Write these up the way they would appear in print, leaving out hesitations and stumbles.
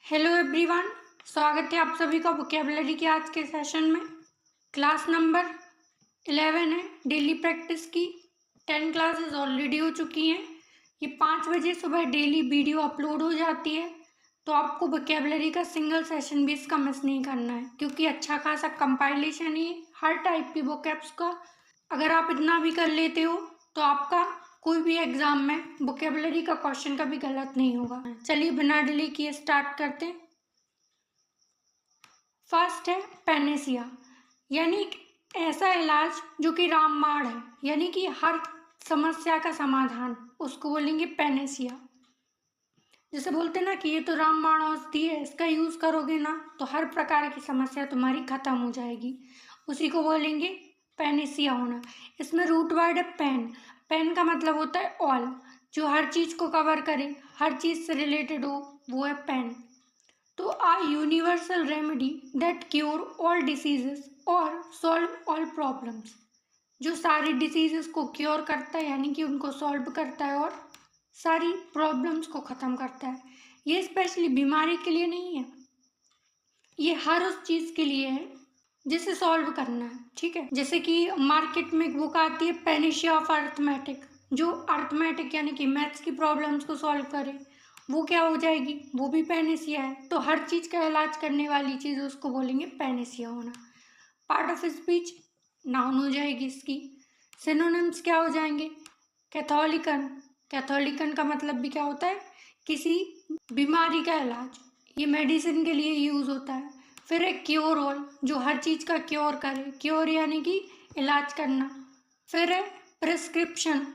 Hello everyone, स्वागत है आप सभी का वोकेबलरी के आज के सेशन में। क्लास नंबर 11 है डेली प्रैक्टिस की। 10 क्लासेस ऑलरेडी हो चुकी हैं। ये 5 बजे सुबह डेली वीडियो अपलोड हो जाती है, तो आपको वोकेबलरी का सिंगल सेशन भी इसका मिस नहीं करना है, क्योंकि अच्छा खासा कंपाइलेशन है हर टाइप की वोकैब्स का। अगर आप इतना भी कर लेते हो तो आपका कोई भी एग्जाम में वोकेबलरी का क्वेश्चन कभी गलत नहीं होगा। चलिए बिना डिले किए स्टार्ट करते हैं। फर्स्ट है पेनेसिया, यानी एक ऐसा इलाज जो कि रामबाण है, यानी कि हर समस्या का समाधान, उसको बोलेंगे पेनेसिया। जैसे बोलते हैं ना कि ये तो रामबाण औषधि है, इसका यूज करोगे ना तो हर प्रकार की समस्या तुम्हारी खत्म हो जाएगी, उसी को बोलेंगे पेनेसिया होना। इसमें रूट वर्ड है पेन। पेन का मतलब होता है ऑल, जो हर चीज को कवर करे, हर चीज से रिलेटेड हो, वो है पेन। तो a universal remedy that cure all diseases और सॉल्व ऑल प्रॉब्लम्स, जो सारी डिसीजेस को क्योर करता है, यानी कि उनको सॉल्व करता है और सारी प्रॉब्लम्स को ख़त्म करता है। ये स्पेशली बीमारी के लिए नहीं है, ये हर उस चीज़ के लिए है जिसे सॉल्व करना है। ठीक है, जैसे कि मार्केट में एक बुक आती है पेनेशिया ऑफ अर्थमेटिक, जो अर्थमेटिक यानी कि मैथ्स की प्रॉब्लम्स को सॉल्व करे, वो क्या हो जाएगी, वो भी पेनेसिया है। तो हर चीज़ का इलाज करने वाली चीज़ उसको बोलेंगे पेनेसिया होना। पार्ट ऑफ स्पीच नाउन हो जाएगी इसकी। सिनोनिम्स क्या हो जाएंगे, कैथोलिकन। कैथोलिकन का मतलब भी क्या होता है, किसी बीमारी का इलाज, ये मेडिसिन के लिए यूज होता है। फिर एक क्योर ऑल, जो हर चीज का क्योर करे, क्योर यानी कि इलाज करना। फिर है प्रिस्क्रिप्शन,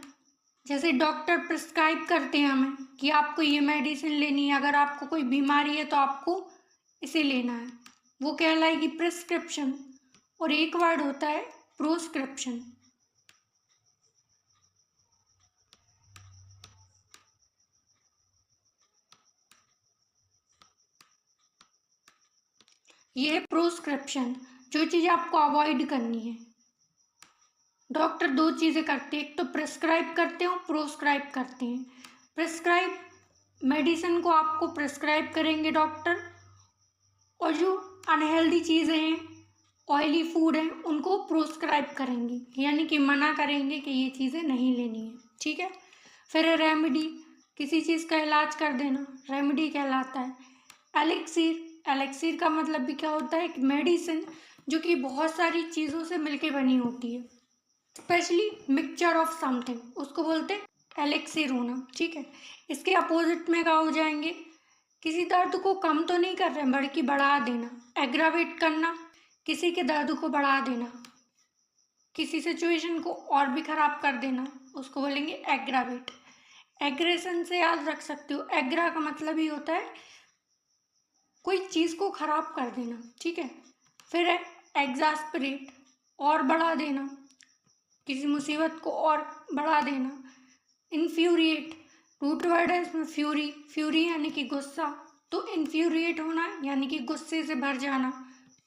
जैसे डॉक्टर प्रिस्क्राइब करते हैं हमें कि आपको ये मेडिसिन लेनी है, अगर आपको कोई बीमारी है तो आपको इसे लेना है, वो कहलाएगी प्रिस्क्रिप्शन। और एक वर्ड होता है प्रोस्क्रिप्शन। ये है प्रोस्क्रिप्शन, जो चीज़ आपको अवॉइड करनी है। डॉक्टर दो चीज़ें करते हैं, एक तो प्रिस्क्राइब करते हैं और प्रोस्क्राइब करते हैं। प्रिस्क्राइब मेडिसिन को आपको प्रिस्क्राइब करेंगे डॉक्टर, और जो अनहेल्दी चीज़ें हैं, ऑयली फूड हैं, उनको प्रोस्क्राइब करेंगे, यानी कि मना करेंगे कि ये चीज़ें नहीं लेनी है। ठीक है। फिर है रेमेडी, किसी चीज़ का इलाज कर देना, रेमेडी कहलाता है। एलिक्सीर, एलिक्सीर का मतलब भी क्या होता है, एक मेडिसिन जो कि बहुत सारी चीज़ों से मिलके बनी होती है, स्पेशली मिक्सचर ऑफ समथिंग, उसको बोलते हैं एलिक्सीर होना। ठीक है। इसके अपोजिट में क्या हो जाएंगे, किसी दर्द को कम तो नहीं कर रहे हैं बल्कि बढ़ा देना, एग्रावेट करना, किसी के दर्द को बढ़ा देना, किसी सिचुएशन को और भी खराब कर देना, उसको बोलेंगे एग्रावेट। एग्रेशन से याद रख सकते हो, एग्रा का मतलब ही होता है कोई चीज़ को खराब कर देना। ठीक है। फिर है एग्जास्परेट, और बढ़ा देना, किसी मुसीबत को और बढ़ा देना। इन्फ्यूरिएट, रूट वर्ड है इसमें फ्यूरी, फ्यूरी यानी कि गुस्सा, तो इन्फ्यूरिएट होना यानी कि गुस्से से भर जाना,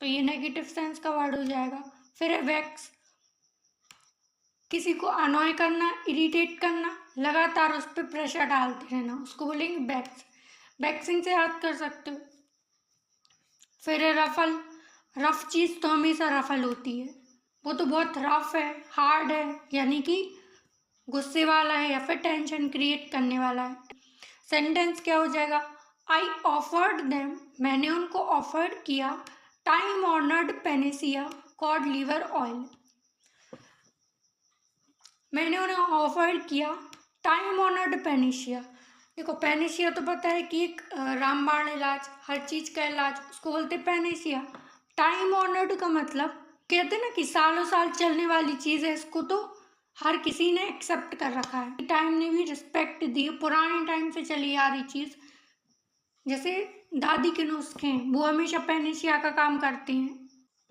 तो ये नेगेटिव सेंस का वर्ड हो जाएगा। फिर है वैक्स, किसी को अनॉय करना, इरिटेट करना, लगातार उस पर प्रेशर डालते रहना, उसको बोलेंगे वैक्स। वैक्सिंग से याद कर सकते हो। फिर है रफल, रफ चीज़ तो हमेशा रफल होती है, वो तो बहुत रफ है, हार्ड है, यानी कि गुस्से वाला है या फिर टेंशन क्रिएट करने वाला है। सेंटेंस क्या हो जाएगा, आई ऑफर्ड देम, मैंने उनको ऑफर्ड किया, time honoured panacea cod liver oil, मैंने उन्हें ऑफर्ड किया टाइम ऑनर्ड पेनेशिया। देखो पेनेशिया तो पता है कि एक रामबाण इलाज, हर चीज का इलाज, उसको बोलते हैं पेनेशिया। टाइम ऑनर्ड का मतलब कहते हैं ना कि सालों साल चलने वाली चीज है, इसको तो हर किसी ने एक्सेप्ट कर रखा है, टाइम ने भी रिस्पेक्ट दी, पुराने टाइम से चली आ रही चीज। जैसे दादी के नुस्खे हैं, वो हमेशा पेनेशिया का काम करते हैं,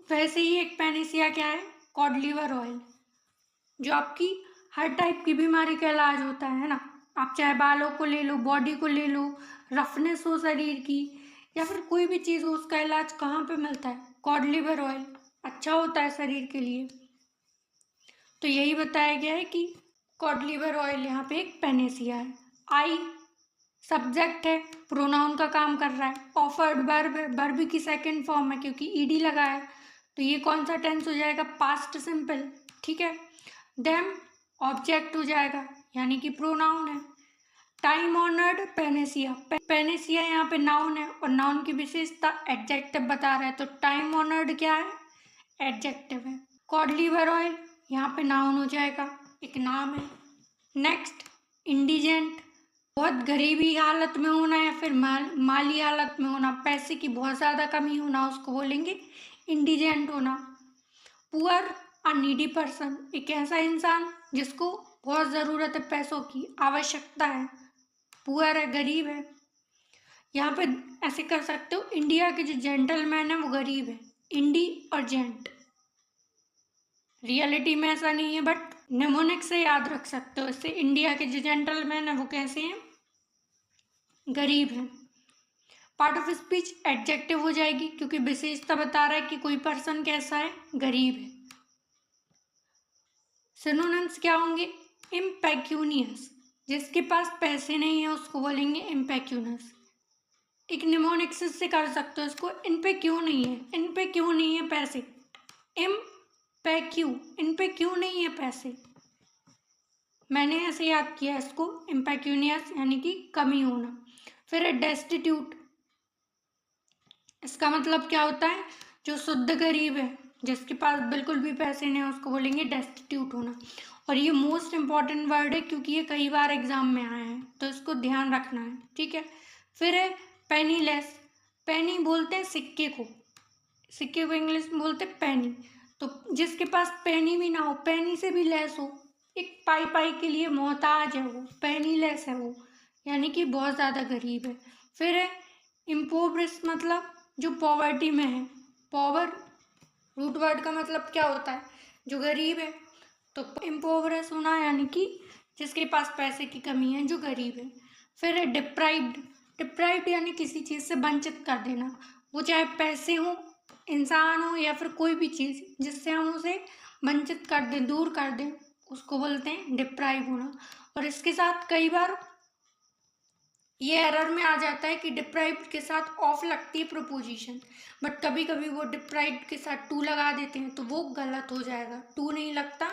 वैसे ही एक पेनेशिया क्या है, कॉड लीवर ऑयल, जो आपकी हर टाइप की बीमारी का इलाज होता है ना। आप चाहे बालों को ले लो, बॉडी को ले लो, रफनेस हो शरीर की, या फिर कोई भी चीज़ हो, उसका इलाज कहाँ पे मिलता है, कॉड लिवर ऑयल, अच्छा होता है शरीर के लिए। तो यही बताया गया है कि कॉड लिवर ऑयल यहाँ पे एक पेनेसिया है। आई सब्जेक्ट है, प्रोनाउन का काम कर रहा है। ऑफर्ड वर्ब है, वर्ब की सेकंड फॉर्म है क्योंकि ईडी लगा है, तो ये कौन सा टेंस हो जाएगा, पास्ट सिंपल। ठीक है। देम ऑब्जेक्ट हो जाएगा यानी कि प्रोनाउन है। टाइम ऑनर्ड पेनेसिया, पेनेसिया यहाँ पे नाउन है और नाउन की विशेषता एडजेक्टिव बता रहा है, तो टाइम ऑनर्ड क्या है, एडजेक्टिव है। कॉड लीवर ऑयल यहाँ पे नाउन हो जाएगा, एक नाम है। नेक्स्ट इंडिजेंट, बहुत गरीबी हालत में होना या फिर माली हालत में होना, पैसे की बहुत ज़्यादा कमी होना, उसको बोलेंगे इंडिजेंट होना। पुअर अ नीडी पर्सन, एक ऐसा इंसान जिसको बहुत ज़रूरत है, पैसों की आवश्यकता है, पुअर है, गरीब है। यहाँ पे ऐसे कर सकते हो, इंडिया के जो जेंटलमैन है वो गरीब है, इंडी और जेंट। रियलिटी में ऐसा नहीं है बट निमोनिक से याद रख सकते हो इससे। इंडिया के जो जेंटलमैन है वो कैसे हैं, गरीब हैं। पार्ट ऑफ स्पीच एडजेक्टिव हो जाएगी क्योंकि विशेषता बता रहा है कि कोई पर्सन कैसा है, गरीब है। सिनोनिम्स क्या होंगे, इम्पेक्यूनियस, जिसके पास पैसे नहीं है उसको बोलेंगे इम्पेक्यूनस। एक निमोनिक्सिस से कर सकते हो इसको, इन पे क्यों नहीं है, इन पे क्यों नहीं है पैसे, इम्पेक्यू, इन पे क्यों नहीं है पैसे। मैंने ऐसे याद किया इसको, इम्पेक्यूनियस यानी कि कमी होना। फिर है डेस्टिट्यूट, इसका मतलब क्या होता है, जो शुद्ध गरीब है, जिसके पास बिल्कुल भी पैसे नहीं है उसको बोलेंगे डेस्टिट्यूट होना। और ये मोस्ट इम्पॉर्टेंट वर्ड है क्योंकि ये कई बार एग्जाम में आया है, तो इसको ध्यान रखना है। ठीक है। फिर है पेनीलेस, पेनी बोलते हैं सिक्के को, सिक्के को इंग्लिश में बोलते हैं पेनी, तो जिसके पास पेनी भी ना हो, पेनी से भी लेस हो, एक पाई पाई के लिए मोहताज है वो, पेनीलेस है वो, यानी कि बहुत ज़्यादा गरीब है। फिर है इम्पोवरिश, मतलब जो पॉवर्टी में है, पॉवर रूट वर्ड का मतलब क्या होता है, जो गरीब है, तो इम्पोवरिश होना यानी कि जिसके पास पैसे की कमी है, जो गरीब है। फिर है डिप्राइव्ड, डिप्राइव्ड यानी किसी चीज़ से वंचित कर देना, वो चाहे पैसे हो, इंसान हो या फिर कोई भी चीज़ जिससे हम उसे वंचित कर दें, दूर कर दें, उसको बोलते हैं डिप्राइव होना। और इसके साथ कई बार ये एरर में आ जाता है कि डिप्राइव्ड के साथ ऑफ लगती है प्रोपोजिशन, बट कभी कभी वो डिप्राइव्ड के साथ टू लगा देते हैं तो वो गलत हो जाएगा, टू नहीं लगता,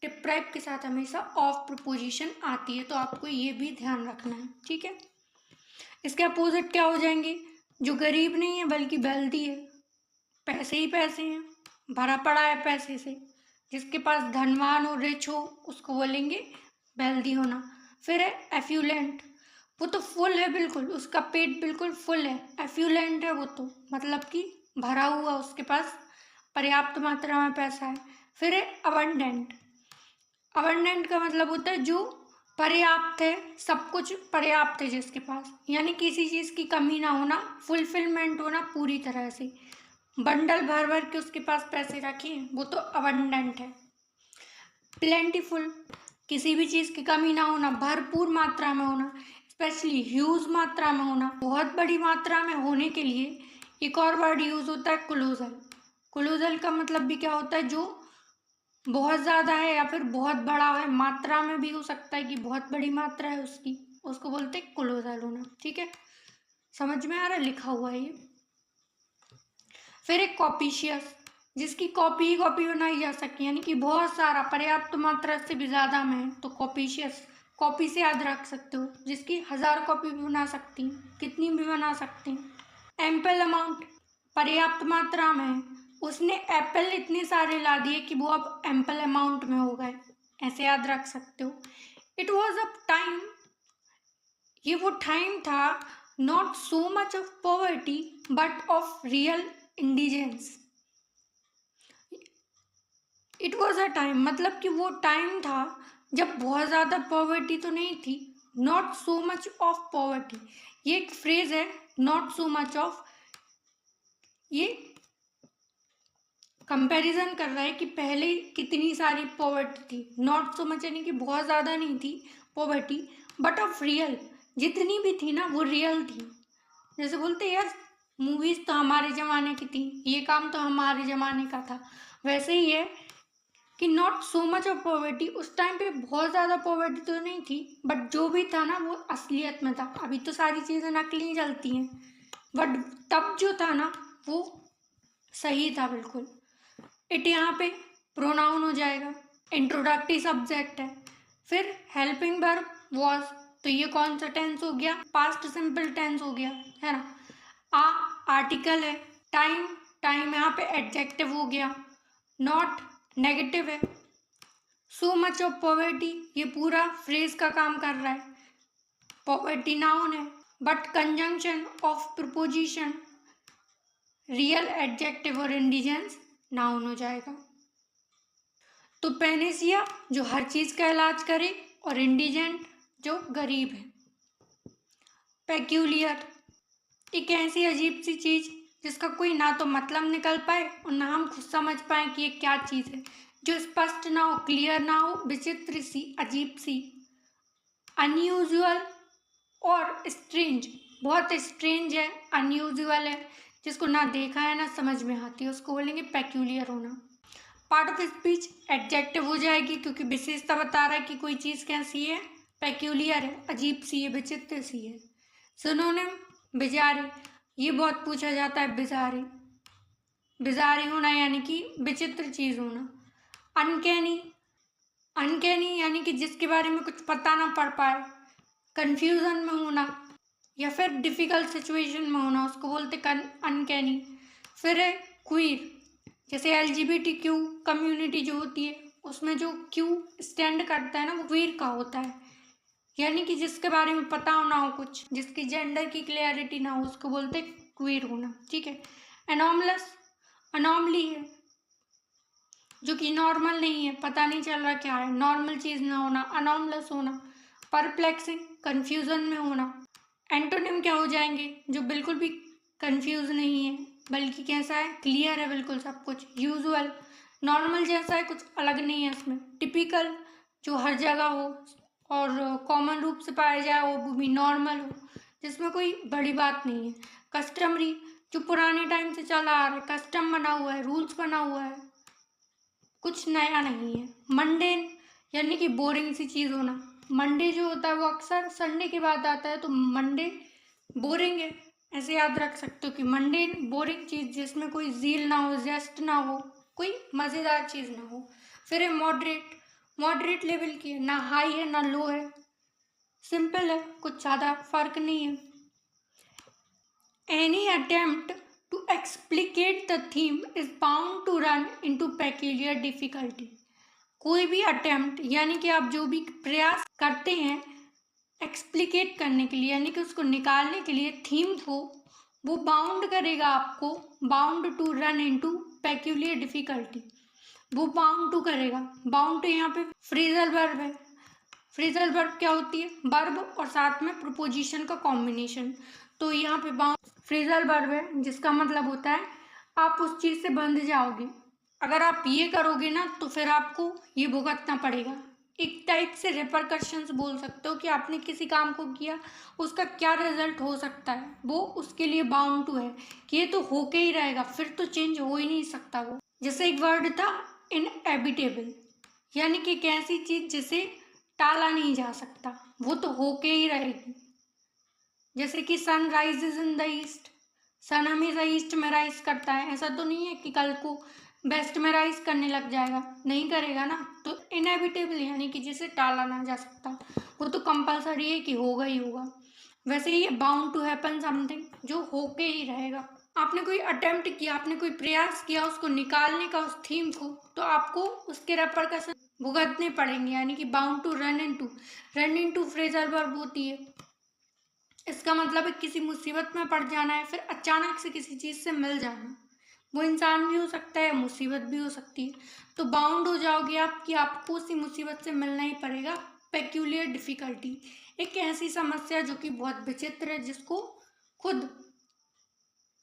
डिप्राइव्ड के साथ हमेशा ऑफ प्रोपोजिशन आती है, तो आपको ये भी ध्यान रखना है। ठीक है। इसके अपोजिट क्या हो जाएंगे, जो गरीब नहीं है बल्कि वेल्दी है, पैसे ही पैसे हैं, भरा पड़ा है पैसे से, जिसके पास धनवान हो, रिच हो, उसको बोलेंगे वेल्दी होना। फिर है एफ्यूलेंट, वो तो फुल है बिल्कुल, उसका पेट बिल्कुल फुल है, एफ्यूलेंट है वो तो, मतलब कि भरा हुआ, उसके पास पर्याप्त मात्रा में पैसा है। फिर है अबंडेंट, अबंडेंट का मतलब होता है जो पर्याप्त है, सब कुछ पर्याप्त है जिसके पास, यानी किसी चीज़ की कमी ना होना, फुलफिलमेंट होना पूरी तरह से, बंडल भर भर के उसके पास पैसे रखे हैं, वो तो अबंडेंट है। प्लेंटीफुल, किसी भी चीज़ की कमी ना होना, भरपूर मात्रा में होना, स्पेशली ह्यूज मात्रा में होना, बहुत बड़ी मात्रा में होने के लिए एक और वर्ड यूज होता है कोलोजल। कोलोजल का मतलब भी क्या होता है, जो बहुत ज़्यादा है या फिर बहुत बड़ा है, मात्रा में भी हो सकता है कि बहुत बड़ी मात्रा है उसकी, उसको बोलते हैं कोलोजल होना। ठीक है, समझ में आ रहा है, लिखा हुआ है ये। फिर एक कॉपिशियस, जिसकी कॉपी ही कॉपी बनाई जा सके, यानी कि बहुत सारा, पर्याप्त मात्रा से भी ज़्यादा में है, तो कॉपिशियस, कॉपी से याद रख सकते हो, जिसकी 1000 कॉपी भी बना सकती हैं, कितनी भी बना सकते हैं। एम्पल अमाउंट, पर्याप्त मात्रा में है, उसने एप्पल इतने सारे ला दिए कि वो अब एम्पल अमाउंट में हो गए, ऐसे याद रख सकते हो। इट वॉज अ टाइम, ये वो टाइम था, not so much of poverty but of real indigenous. It was a time, मतलब कि वो टाइम था जब बहुत ज़्यादा पॉवर्टी तो नहीं थी, not so much of poverty, ये एक फ्रेज है, नॉट सो मच ऑफ, ये कंपैरिजन कर रहा है कि पहले कितनी सारी पॉवर्टी थी, नॉट सो मच यानी कि बहुत ज़्यादा नहीं थी पॉवर्टी, बट ऑफ रियल, जितनी भी थी ना वो रियल थी। जैसे बोलते यार मूवीज़ तो हमारे ज़माने की थी, ये काम तो हमारे ज़माने का था, वैसे ही है कि not so much of poverty, उस टाइम पे बहुत ज़्यादा पॉवर्टी तो नहीं थी, बट जो भी था ना वो असलियत में था। अभी तो सारी चीज़ें नकली चलती हैं, बट तब जो था ना वो सही था बिल्कुल। इट यहाँ पे प्रोनाउन हो जाएगा, इंट्रोडक्टरी सब्जेक्ट है। फिर हेल्पिंग वर्ब वॉज, तो ये कौन सा टेंस हो गया? पास्ट सिंपल टेंस हो गया, है ना। आ आर्टिकल है। टाइम, टाइम यहाँ पे एडजेक्टिव हो गया। नॉट नेगेटिव है। सो मच ऑफ पॉवर्टी, ये पूरा फ्रेज का काम कर रहा है। पॉवर्टी नाउन है, but conjunction of preposition real adjective और इंडिजेंस नाउन हो जाएगा। तो पैनेसिया जो हर चीज़ का इलाज करे, और इंडिजेंट जो गरीब है। पेक्यूलियर, एक ऐसी अजीब सी चीज़ जिसका कोई ना तो मतलब निकल पाए और ना हम खुद समझ पाए कि ये क्या चीज़ है, जो स्पष्ट ना हो, क्लियर ना हो, विचित्र सी, अजीब सी। अनयूजुअल और स्ट्रेंज, बहुत स्ट्रेंज है, अनयूजुअल है, जिसको ना देखा है ना समझ में आती है, उसको बोलेंगे पेक्यूलियर होना। पार्ट ऑफ स्पीच एडजेक्टिव हो जाएगी, क्योंकि विशेषता बता रहा है कि कोई चीज़ कैसी है, पेक्यूलियर है, अजीब सी है, विचित्र सी है। सिनोनिम बिजारी, ये बहुत पूछा जाता है, बिजारी, बिजारी होना यानी कि विचित्र चीज़ होना। अनकैनी, अनकैनी यानी कि जिसके बारे में कुछ पता ना पड़ पाए, कंफ्यूजन में होना या फिर डिफ़िकल्ट सिचुएशन में होना, उसको बोलते अनकैनी। फिर है क्वीर, जैसे LGBTQ कम्युनिटी जो होती है उसमें जो क्यू स्टैंड करता है ना, वो क्वीर का होता है, यानी कि जिसके बारे में पता हो ना हो कुछ, जिसकी जेंडर की क्लियरिटी ना हो, उसको बोलते क्वीर होना, ठीक है। एनॉमलस, अनॉमली है, जो कि नॉर्मल नहीं है, पता नहीं चल रहा क्या है, नॉर्मल चीज़ ना होना, अनॉमलस होना। परप्लेक्सिंग, कन्फ्यूज़न में होना। एंटोनिम क्या हो जाएंगे? जो बिल्कुल भी कंफ्यूज नहीं है, बल्कि कैसा है, क्लियर है बिल्कुल सब कुछ। यूजुअल, नॉर्मल जैसा है, कुछ अलग नहीं है इसमें। टिपिकल, जो हर जगह हो और कॉमन रूप से पाया जाए, वो भी नॉर्मल हो, जिसमें कोई बड़ी बात नहीं है। कस्टमरी, जो पुराने टाइम से चला आ रहा है, कस्टम बना हुआ है, रूल्स बना हुआ है, कुछ नया नहीं है। मंडेन, यानी कि बोरिंग सी चीज़ होना। मंडे जो होता है वो अक्सर संडे के बाद आता है, तो मंडे बोरिंग है, ऐसे याद रख सकते हो कि मंडे बोरिंग चीज़, जिसमें कोई ज़ील ना हो, जेस्ट ना हो, कोई मज़ेदार चीज़ ना हो। फिर है मॉडरेट, मॉडरेट लेवल की है, ना हाई है ना लो है, सिंपल है, कुछ ज़्यादा फर्क नहीं है। Any attempt to explicate the theme is bound to run into peculiar difficulty. कोई भी अटेम्प्ट यानी कि आप जो भी प्रयास करते हैं एक्सप्लिकेट करने के लिए, यानी कि उसको निकालने के लिए थीम को, वो बाउंड करेगा आपको, bound to run into peculiar difficulty, वो बाउंड टू करेगा। बाउंड टू यहाँ पे फ्रेजल वर्ब है। फ्रेजल वर्ब क्या होती है? वर्ब और साथ में प्रपोजिशन का कॉम्बिनेशन। तो यहाँ पे बाउंड फ्रेजल वर्ब है, जिसका मतलब होता है आप उस चीज़ से बंध जाओगे। अगर आप ये करोगे ना तो फिर आपको ये भुगतना पड़ेगा। एक टाइप से रिपरकशंस बोल सकते हो कि आपने किसी काम को किया, उसका क्या रिजल्ट हो सकता है, वो उसके लिए बाउंड टू है कि ये तो होके ही रहेगा, फिर तो चेंज हो ही नहीं सकता वो। जैसे एक वर्ड था इनएबिटेबल, यानी कि एक ऐसी चीज़ जिसे टाला नहीं जा सकता, वो तो होके ही रहेगी। जैसे कि sun rises in the east, sun हमेशा ईस्ट में राइज करता है, ऐसा तो नहीं है कि कल को वेस्ट में राइज करने लग जाएगा, नहीं करेगा ना। तो इनएविटेबल यानी कि जिसे टाला ना जा सकता, वो तो कंपलसरी है कि होगा ही होगा। वैसे ही बाउंड टू हैपन समथिंग, जो होके ही रहेगा। आपने कोई अटेम्प्ट किया, आपने कोई प्रयास किया उसको निकालने का, उस थीम को, तो आपको उसके रेपरकशन भुगतने पड़ेंगे, यानी कि bound to run into, run into phrasal verb होती है। इसका मतलब है किसी मुसीबत में पड़ जाना है, फिर अचानक से किसी चीज़ से मिल जाना, वो इंसान भी हो सकता है, मुसीबत भी हो सकती है। तो बाउंड हो जाओगे आप कि आपको उसी मुसीबत से मिलना ही पड़ेगा। पेक्यूलियर डिफ़िकल्टी, एक ऐसी समस्या जो कि बहुत विचित्र है, जिसको खुद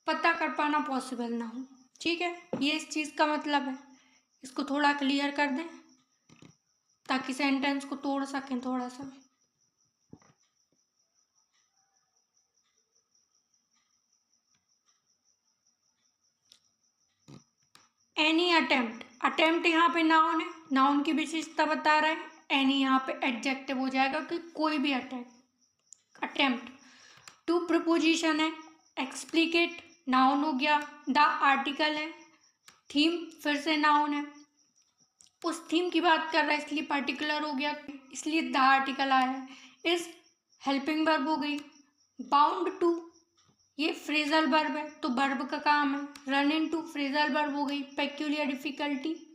पता कर पाना पॉसिबल ना हो। ठीक है, ये इस चीज़ का मतलब है। इसको थोड़ा क्लियर कर दें ताकि सेंटेंस को तोड़ सकें थोड़ा सा। एनी अटेम्प्ट, अटेम्प्ट यहाँ पे नाउन है, नाउन की विशेषता बता रहा है। एनी यहाँ पे एडजेक्टिव हो जाएगा कि कोई भी अटेम्प्ट। टू प्रपोजिशन है, एक्सप्लिकेट नाउन हो गया, द आर्टिकल है, थीम फिर से नाउन है, उस थीम की बात कर रहा है इसलिए पर्टिकुलर हो गया, इसलिए द आर्टिकल आया है। इस हेल्पिंग वर्ब हो गई। बाउंड टू ये फ्रेजल वर्ब है तो वर्ब का काम है। Run into phrasal verb हो गई। पेक्यूलियर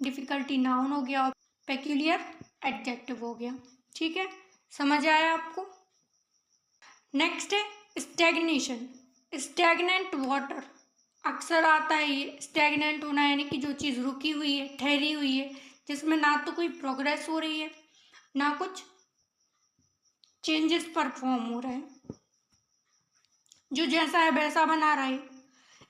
डिफिकल्टी नाउन हो गया और पेक्यूलियर एडजेक्टिव हो गया। ठीक है, समझ आया आपको। नेक्स्ट है स्टैग्नेशन। स्टैग्नेंट वाटर अक्सर आता है ये। स्टैग्नेंट होना यानी कि जो चीज़ रुकी हुई है, ठहरी हुई है, जिसमें ना तो कोई प्रोग्रेस हो रही है ना कुछ चेंजेस परफॉर्म हो रहे हैं, जो जैसा है वैसा बना रहा है।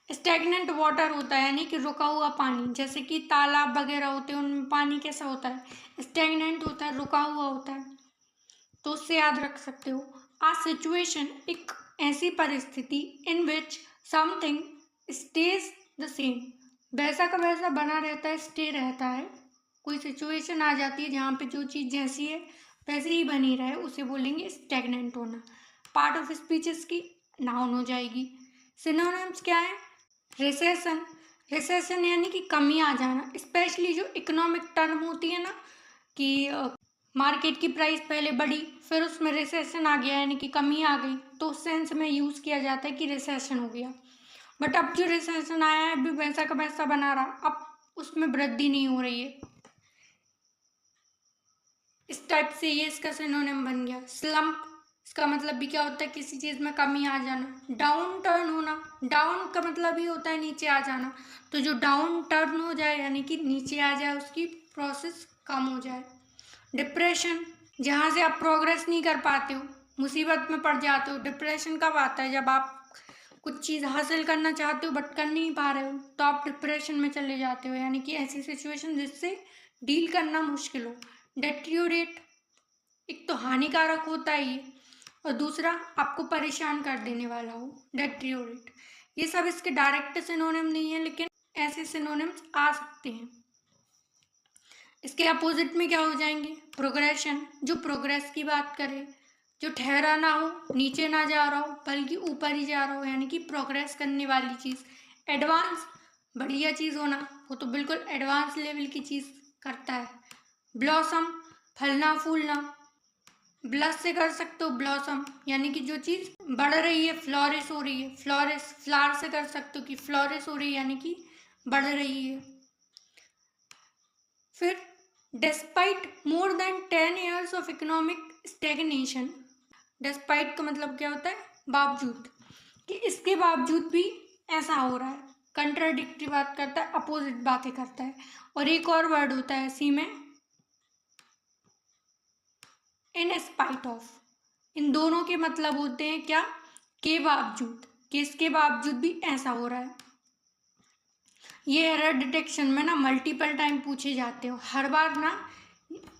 स्टैग्नेंट वाटर होता है यानी कि रुका हुआ पानी, जैसे कि तालाब वगैरह होते हैं उनमें पानी कैसा होता है, स्टैग्नेंट होता है, रुका हुआ होता है। तो उससे याद रख सकते हो। आ सिचुएशन एक ऐसी परिस्थिति in which something stays the same, वैसा का वैसा बना रहता है, स्टे रहता है। कोई सिचुएशन आ जाती है जहाँ पे जो चीज़ जैसी है वैसे ही बनी रहे, उसे बोलेंगे स्टैग्नेंट होना। पार्ट ऑफ स्पीचेस की नाउन हो जाएगी। सिनोनिम्स क्या है? रिसेशन। रिसेशन यानी कि कमी आ जाना, स्पेशली जो इकोनॉमिक टर्म होती है ना कि मार्केट की प्राइस पहले बढ़ी फिर उसमें रिसेशन आ गया यानी कि कमी आ गई, तो उस सेंस में यूज़ किया जाता है कि रिसेशन हो गया। बट अब जो रिसेशन आया है अभी वैसा का वैसा बना रहा, अब उसमें वृद्धि नहीं हो रही है। इस टाइप से ये इसका सिनोनिम बन गया। स्लम्प, इसका मतलब भी क्या होता है? किसी चीज़ में कमी आ जाना। डाउन टर्न होना, डाउन का मतलब ही होता है नीचे आ जाना, तो जो डाउन टर्न हो जाए यानी कि नीचे आ जाए, उसकी प्रोसेस कम हो जाए। डिप्रेशन, जहाँ से आप प्रोग्रेस नहीं कर पाते हो, मुसीबत में पड़ जाते हो। डिप्रेशन कब आता है? जब आप कुछ चीज़ हासिल करना चाहते हो बट कर नहीं पा रहे हो, तो आप डिप्रेशन में चले जाते हो, यानी कि ऐसी सिचुएशन जिससे डील करना मुश्किल हो। डेट्रियोरेट, एक तो हानिकारक होता है ये, और दूसरा आपको परेशान कर देने वाला हो, डेट्रियोरेट। ये सब इसके डायरेक्ट सिनोनिम नहीं है, लेकिन ऐसे सिनोनिम्स आ सकते हैं। इसके अपोजिट में क्या हो जाएंगे? प्रोग्रेशन, जो प्रोग्रेस की बात करे, जो ठहरा ना हो, नीचे ना जा रहा हो बल्कि ऊपर ही जा रहा हो, यानी कि प्रोग्रेस करने वाली चीज़। एडवांस, बढ़िया चीज़ होना, वो तो बिल्कुल एडवांस लेवल की चीज़ करता है। ब्लॉसम, फलना फूलना, ब्लस से कर सकते हो ब्लॉसम, यानी कि जो चीज़ बढ़ रही है, फ्लोरिश हो रही है। फ्लोरिश, फ्लावर से कर सकते हो कि फ्लोरिश हो रही है यानी कि बढ़ रही है। फिर despite more than 10 years of economic stagnation. Despite का मतलब क्या होता है? बावजूद, कि इसके बावजूद भी ऐसा हो रहा है। कंट्राडिक्टरी बात करता है, अपोजिट बातें करता है। और एक और वर्ड होता है इसी में, इन स्पाइट ऑफ। इन दोनों के मतलब होते हैं क्या? के बावजूद, कि इसके बावजूद भी ऐसा हो रहा है। ये एरर डिटेक्शन में ना मल्टीपल टाइम पूछे जाते हो। हर बार ना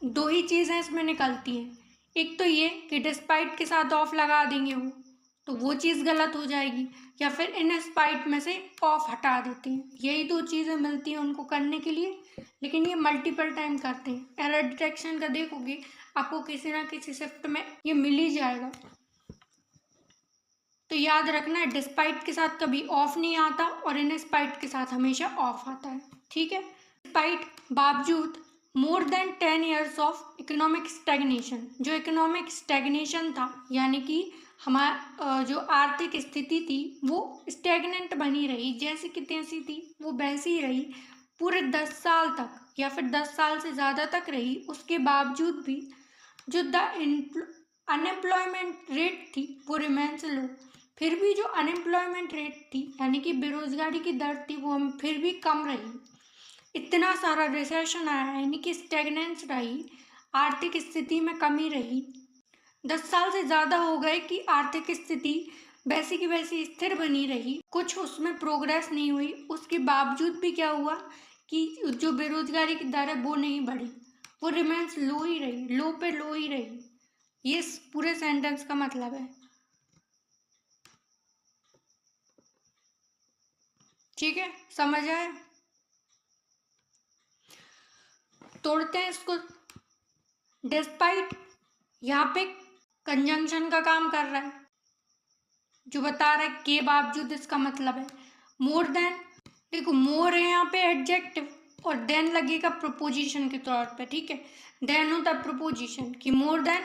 दो ही चीज़ें इसमें निकलती हैं। एक तो ये कि डिस्पाइट के साथ ऑफ लगा देंगे वो, तो वो चीज़ गलत हो जाएगी, या फिर इन स्पाइट में से ऑफ हटा देते हैं। यही दो चीज़ें मिलती हैं उनको करने के लिए, लेकिन ये मल्टीपल टाइम करते हैं। एरर डिटेक्शन का देखोगे आपको किसी ना किसी शिफ्ट में ये मिल ही जाएगा। तो याद रखना, डिस्पाइट के साथ कभी ऑफ नहीं आता और इन स्पाइट के साथ हमेशा ऑफ आता है। ठीक है, डिस्पाइट बावजूद more than 10 years of economic stagnation. जो इकोनॉमिक स्टैग्नेशन था यानी कि हमारा जो आर्थिक स्थिति थी वो स्टैग्नेंट बनी रही, जैसी की तैसी थी वो वैसी ही रही पूरे 10 साल तक, या फिर 10 साल से ज़्यादा तक रही। उसके बावजूद भी जो अनएम्प्लॉयमेंट रेट थी वो रिमेन्स लो। फिर भी जो अनएम्प्लॉयमेंट रेट थी यानी कि बेरोजगारी की दर थी वो हम फिर भी कम रही। इतना सारा रिसेशन आया यानी कि स्टेगनेंस रही, आर्थिक स्थिति में कमी रही। 10 साल से ज़्यादा हो गए कि आर्थिक स्थिति वैसी की वैसी स्थिर बनी रही, कुछ उसमें प्रोग्रेस नहीं हुई। उसके बावजूद भी क्या हुआ कि जो बेरोजगारी की दर है वो नहीं बढ़ी, वो रिमेन्स लो ही रही, लो पे लो ही रही। ये इस पूरे सेंटेंस का मतलब है। ठीक है, समझ आए? तोड़ते हैं इसको। डिस्पाइट यहाँ पे कंजंक्शन का काम कर रहा है, जो बता रहा है के बावजूद, इसका मतलब है मोर देन। देखो मोर है यहाँ पे एडजेक्टिव और देन लगेगा प्रोपोजिशन के तौर पे, ठीक है। देन होता है प्रोपोजिशन कि मोर देन,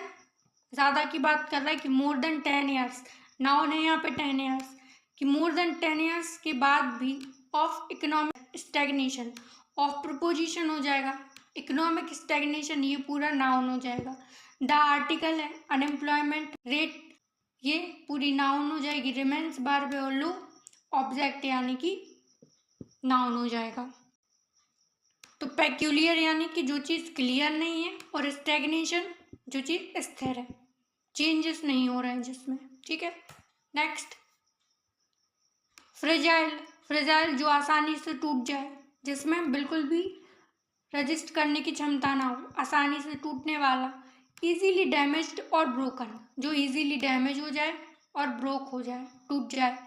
ज़्यादा की बात कर रहा है कि मोर देन 10 ईयर्स। नाउन है यहाँ पे 10 ईयर्स, कि मोर देन 10 ईयर्स के बाद भी of economic stagnation, of proposition हो जाएगा, इकोनॉमिक स्टैग्नेशन ये पूरा नाउन हो जाएगा। द आर्टिकल है अनएम्प्लॉयमेंट रेट, ये पूरी नाउन हो जाएगी। रिमेन्स वर्ब और लो ऑब्जेक्ट यानी कि नाउन हो जाएगा। तो पेक्यूलियर यानी कि जो चीज़ क्लियर नहीं है, और स्टैग्नेशन जो चीज़ स्थिर है, चेंजेस नहीं हो रहे हैं जिसमें, ठीक है। नेक्स्ट फ्रेजाइल, फ्रेजाइल जो आसानी से टूट जाए, जिसमें बिल्कुल भी रजिस्ट करने की क्षमता ना हो, आसानी से टूटने वाला। इजीली डैमेज्ड और ब्रोकन, जो इजीली डैमेज हो जाए और ब्रोक हो जाए, टूट जाए।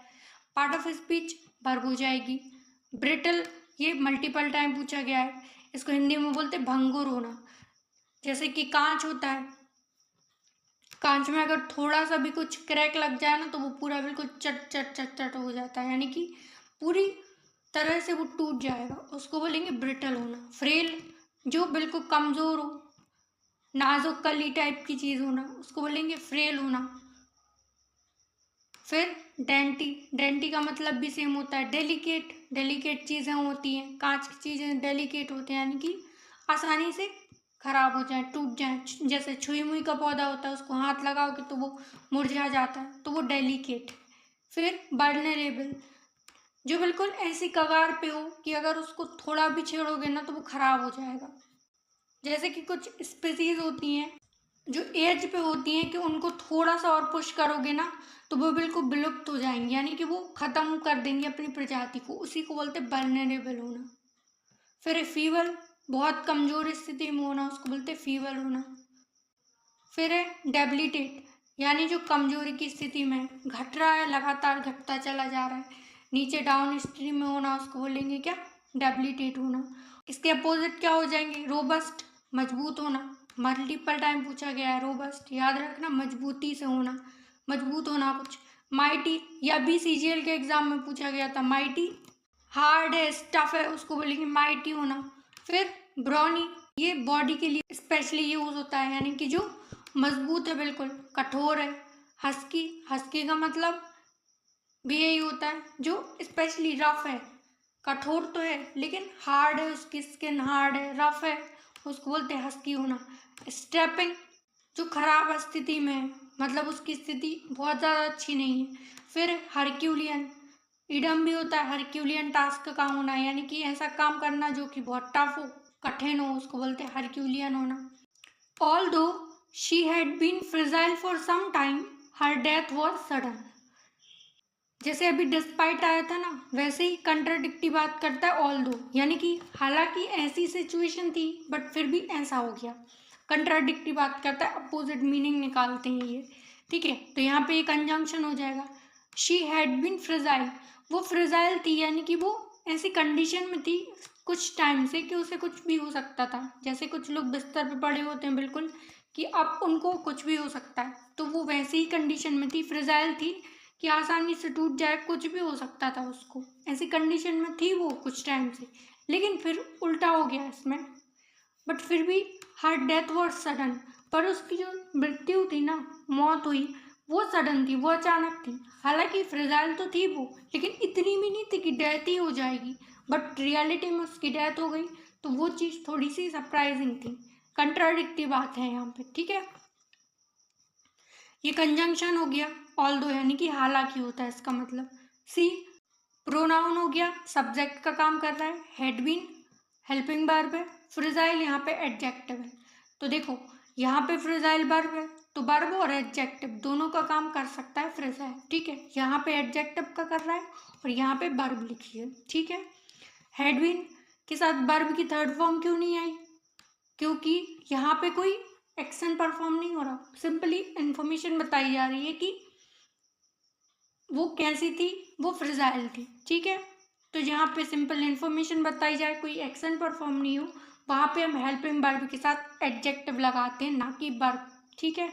पार्ट ऑफ स्पीच वर्ब हो जाएगी। ब्रिटल ये मल्टीपल टाइम पूछा गया है, इसको हिंदी में बोलते भंगुर होना। जैसे कि कांच होता है, कांच में अगर थोड़ा सा भी कुछ क्रैक लग जाए ना, तो वो पूरा बिल्कुल चट चट चट चट हो जाता है, यानी कि पूरी तरह से वो टूट जाएगा, उसको बोलेंगे ब्रिटल होना। फ्रेल जो बिल्कुल कमज़ोर हो, नाजुक कली टाइप की चीज़ होना, उसको बोलेंगे फ्रेल होना। फिर डेंटी, डेंटी का मतलब भी सेम होता है डेलिकेट, डेलिकेट चीज़ें होती हैं, कांच की चीज़ें डेलिकेट होती हैं, यानी कि आसानी से खराब हो जाए, टूट जाए। जैसे छुई मुई का पौधा होता है, उसको हाथ लगाओगे तो वो मुरझा जाता है, तो वो डेलिकेट है। फिर बर्नरेबल, जो बिल्कुल ऐसी कगार पे हो कि अगर उसको थोड़ा भी छेड़ोगे ना तो वो खराब हो जाएगा। जैसे कि कुछ स्पीसीज होती हैं जो एज पे होती हैं कि उनको थोड़ा सा और पुश करोगे ना तो वो बिल्कुल विलुप्त हो जाएंगी, यानी कि वो ख़त्म कर देंगे अपनी प्रजाति को, उसी को बोलते हैं वल्नरेबल होना। फिर फीवर, बहुत कमज़ोर स्थिति में होना, उसको बोलते हैं फीवर होना। फिर है डेबिलिटेट, यानी जो कमजोरी की स्थिति में घट रहा है, लगातार घटता चला जा रहा है, नीचे डाउन स्ट्रीम में होना, उसको बोलेंगे क्या, डेबिलिटेट होना। इसके अपोजिट क्या हो जाएंगे, रोबस्ट, मजबूत होना, मल्टीपल टाइम पूछा गया है। रोबस्ट याद रखना, मजबूती से होना, मजबूत होना कुछ। माइटी, या भी सीजीएल के एग्जाम में पूछा गया था, माइटी हार्ड है, स्टफ है, उसको बोलेंगे माइटी होना। फिर ब्रॉनी, ये बॉडी के लिए स्पेशली यूज होता है, यानी कि जो मजबूत है, बिल्कुल कठोर है। हस्की, हस्की का मतलब भी यही होता है, जो स्पेशली रफ है, कठोर तो है लेकिन हार्ड है, उसकी स्किन हार्ड है, रफ है, उसको बोलते हैं हस्की होना। स्टेपिंग, जो खराब स्थिति में है, मतलब उसकी स्थिति बहुत ज़्यादा अच्छी नहीं है। फिर हरक्यूलियन, इडम भी होता है, हरक्यूलियन टास्क का काम होना, यानी कि ऐसा काम करना जो कि बहुत टफ हो, कठिन हो, उसको बोलते हैं हरक्यूलियन होना। Although she had been fragile for some time, her death was sudden. जैसे अभी डिस्पाइट आया था ना, वैसे ही कंट्राडिक्टी बात करता है ऑल्दो, यानी कि हालांकि ऐसी सिचुएशन थी बट फिर भी ऐसा हो गया। कंट्राडिक्टी बात करता है, अपोजिट मीनिंग निकालते हैं ये, ठीक है। तो यहाँ पे एक कंजंक्शन हो जाएगा, शी हैड बीन फ्रेजाइल, वो फ्रेजाइल थी, यानी कि वो ऐसी कंडीशन में थी कुछ टाइम से कि उसे कुछ भी हो सकता था। जैसे कुछ लोग बिस्तर पे पड़े होते हैं बिल्कुल कि अब उनको कुछ भी हो सकता है, तो वो वैसी ही कंडीशन में थी, फ्रेजाइल थी कि आसानी से टूट जाए, कुछ भी हो सकता था उसको, ऐसी कंडीशन में थी वो कुछ टाइम से। लेकिन फिर उल्टा हो गया इसमें, बट फिर भी हर डेथ वॉज सडन, पर उसकी जो मृत्यु थी ना, मौत हुई, वो सडन थी, वो अचानक थी। हालांकि फ्रेजाइल तो थी वो, लेकिन इतनी भी नहीं थी कि डेथ ही हो जाएगी, बट रियलिटी में उसकी डेथ हो गई, तो वो चीज़ थोड़ी सी सरप्राइजिंग थी। कंट्राडिक्टिव बात है यहाँ पे, ठीक है। ये कंजंक्शन हो गया, ऑल्दो यानी कि हालांकि होता है इसका मतलब। सी प्रोनाउन हो गया, सब्जेक्ट का काम कर रहा है, हैड बीन हेल्पिंग वर्ब है, फ्रेजाइल यहाँ पे एडजेक्टिव है। तो देखो यहाँ पे फ्रेजाइल वर्ब है, तो वर्ब और एडजेक्टिव दोनों का काम कर सकता है फ्रेजाइल, ठीक है। यहाँ पे एडजेक्टिव का कर रहा है और यहाँ पे वर्ब लिखी है, ठीक है। हैड बीन के साथ वर्ब की थर्ड फॉर्म क्यों नहीं आई, क्योंकि यहाँ पे कोई एक्शन परफॉर्म नहीं हो रहा, सिंपली इंफॉर्मेशन बताई जा रही है कि वो कैसी थी, वो फ्रेजाइल थी, ठीक है। तो यहाँ पे सिंपल इंफॉर्मेशन बताई जाए, कोई एक्शन परफॉर्म नहीं हो, वहाँ पे हम हेल्पिंग वर्ब के साथ एडजेक्टिव लगाते हैं, ना कि वर्ब, ठीक है।